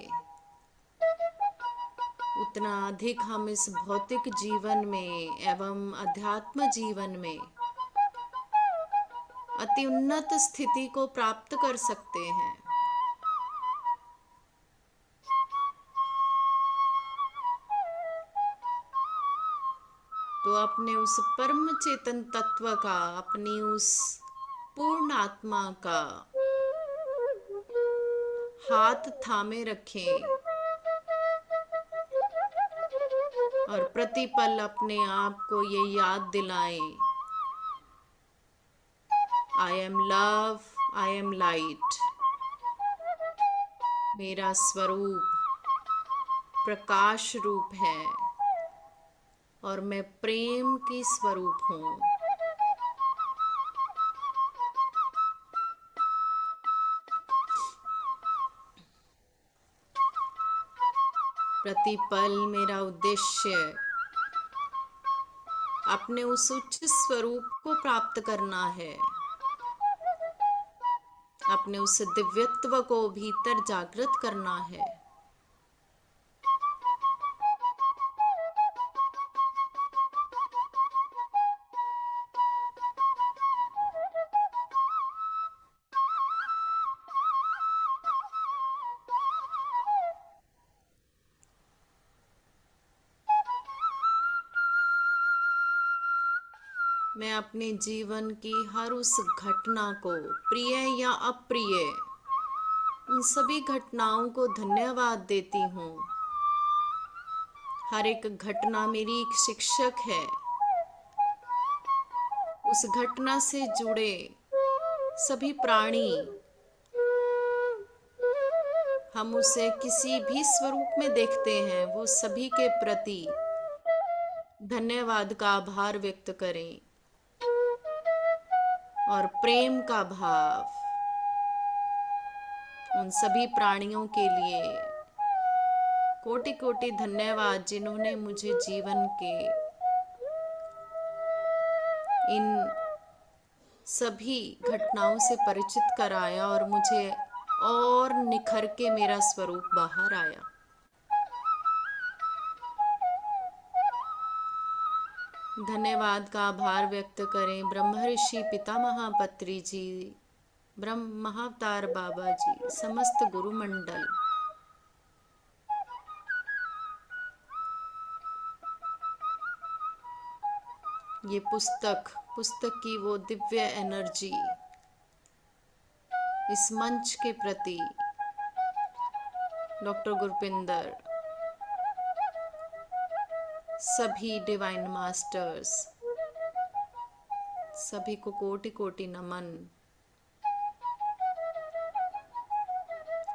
Speaker 1: उतना अधिक हम इस भौतिक जीवन में एवं अध्यात्म जीवन में अति उन्नत स्थिति को प्राप्त कर सकते हैं। तो अपने उस परम चेतन तत्व का, अपनी उस पूर्ण आत्मा का हाथ थामे रखें और प्रतिपल अपने आप को ये याद दिलाएं, I am love, I am light. मेरा स्वरूप प्रकाश रूप है और मैं प्रेम की स्वरूप हूँ। प्रतिपल मेरा उद्देश्य अपने उस उच्च स्वरूप को प्राप्त करना है, अपने उस दिव्यत्व को भीतर जागृत करना है। मैं अपने जीवन की हर उस घटना को, प्रिय या अप्रिय, उन सभी घटनाओं को धन्यवाद देती हूँ। हर एक घटना मेरी एक शिक्षक है। उस घटना से जुड़े सभी प्राणी, हम उसे किसी भी स्वरूप में देखते हैं, वो सभी के प्रति धन्यवाद का आभार व्यक्त करें और प्रेम का भाव उन सभी प्राणियों के लिए कोटि कोटि धन्यवाद जिन्होंने मुझे जीवन के इन सभी घटनाओं से परिचित कराया और मुझे और निखर के मेरा स्वरूप बाहर आया। धन्यवाद का आभार व्यक्त करें ब्रह्मर्षि पितामह पत्री जी, ब्रह्म महाअवतार बाबा जी, समस्त गुरु मंडल। ये पुस्तक की वो दिव्य एनर्जी इस मंच के प्रति, डॉक्टर गुरपिंदर, सभी डिवाइन मास्टर्स, सभी को कोटि कोटि नमन।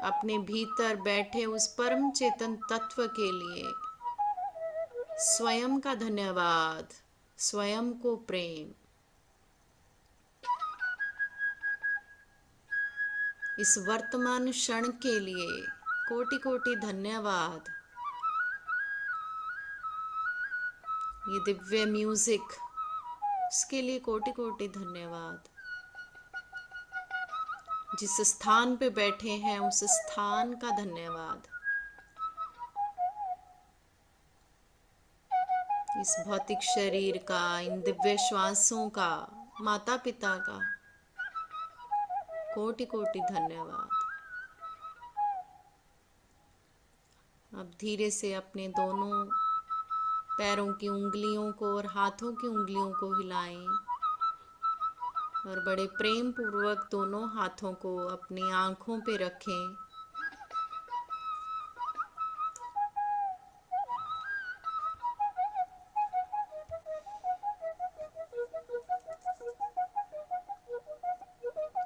Speaker 1: अपने भीतर बैठे उस परम चेतन तत्व के लिए स्वयं का धन्यवाद, स्वयं को प्रेम। इस वर्तमान क्षण के लिए कोटि कोटि धन्यवाद। ये दिव्य म्यूजिक, उसके लिए कोटि कोटि धन्यवाद। जिस स्थान पे बैठे हैं उस स्थान का धन्यवाद। इस भौतिक शरीर का, इन दिव्य श्वासों का, माता पिता का कोटि कोटि धन्यवाद। अब धीरे से अपने दोनों पैरों की उंगलियों को और हाथों की उंगलियों को हिलाएं और बड़े प्रेम पूर्वक दोनों हाथों को अपनी आंखों पे रखें।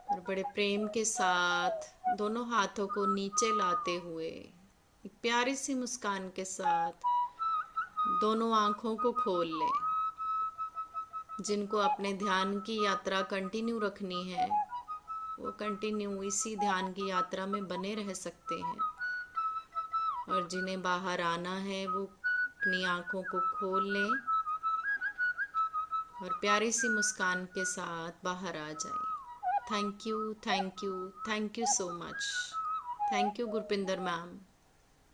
Speaker 1: और बड़े प्रेम के साथ दोनों हाथों को नीचे लाते हुए एक प्यारी सी मुस्कान के साथ दोनों आंखों को खोल लें। जिनको अपने ध्यान की यात्रा कंटिन्यू रखनी है वो कंटिन्यू इसी ध्यान की यात्रा में बने रह सकते हैं, और जिन्हें बाहर आना है वो अपनी आंखों को खोल लें और प्यारी सी मुस्कान के साथ बाहर आ जाए। Thank you, thank you, thank you so much. Thank you Gurpinder ma'am.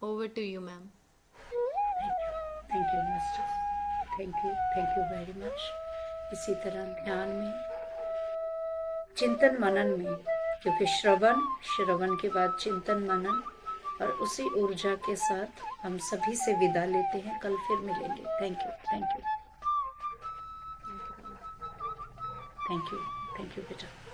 Speaker 1: Over to you ma'am.
Speaker 5: Thank you master, thank you very much. इसी तरह ध्यान में, चिंतन मनन में, क्योंकि श्रवण के बाद चिंतन मनन, और उसी ऊर्जा के साथ हम सभी से विदा लेते हैं। कल फिर मिलेंगे। Thank you, thank you, thank you बेटा।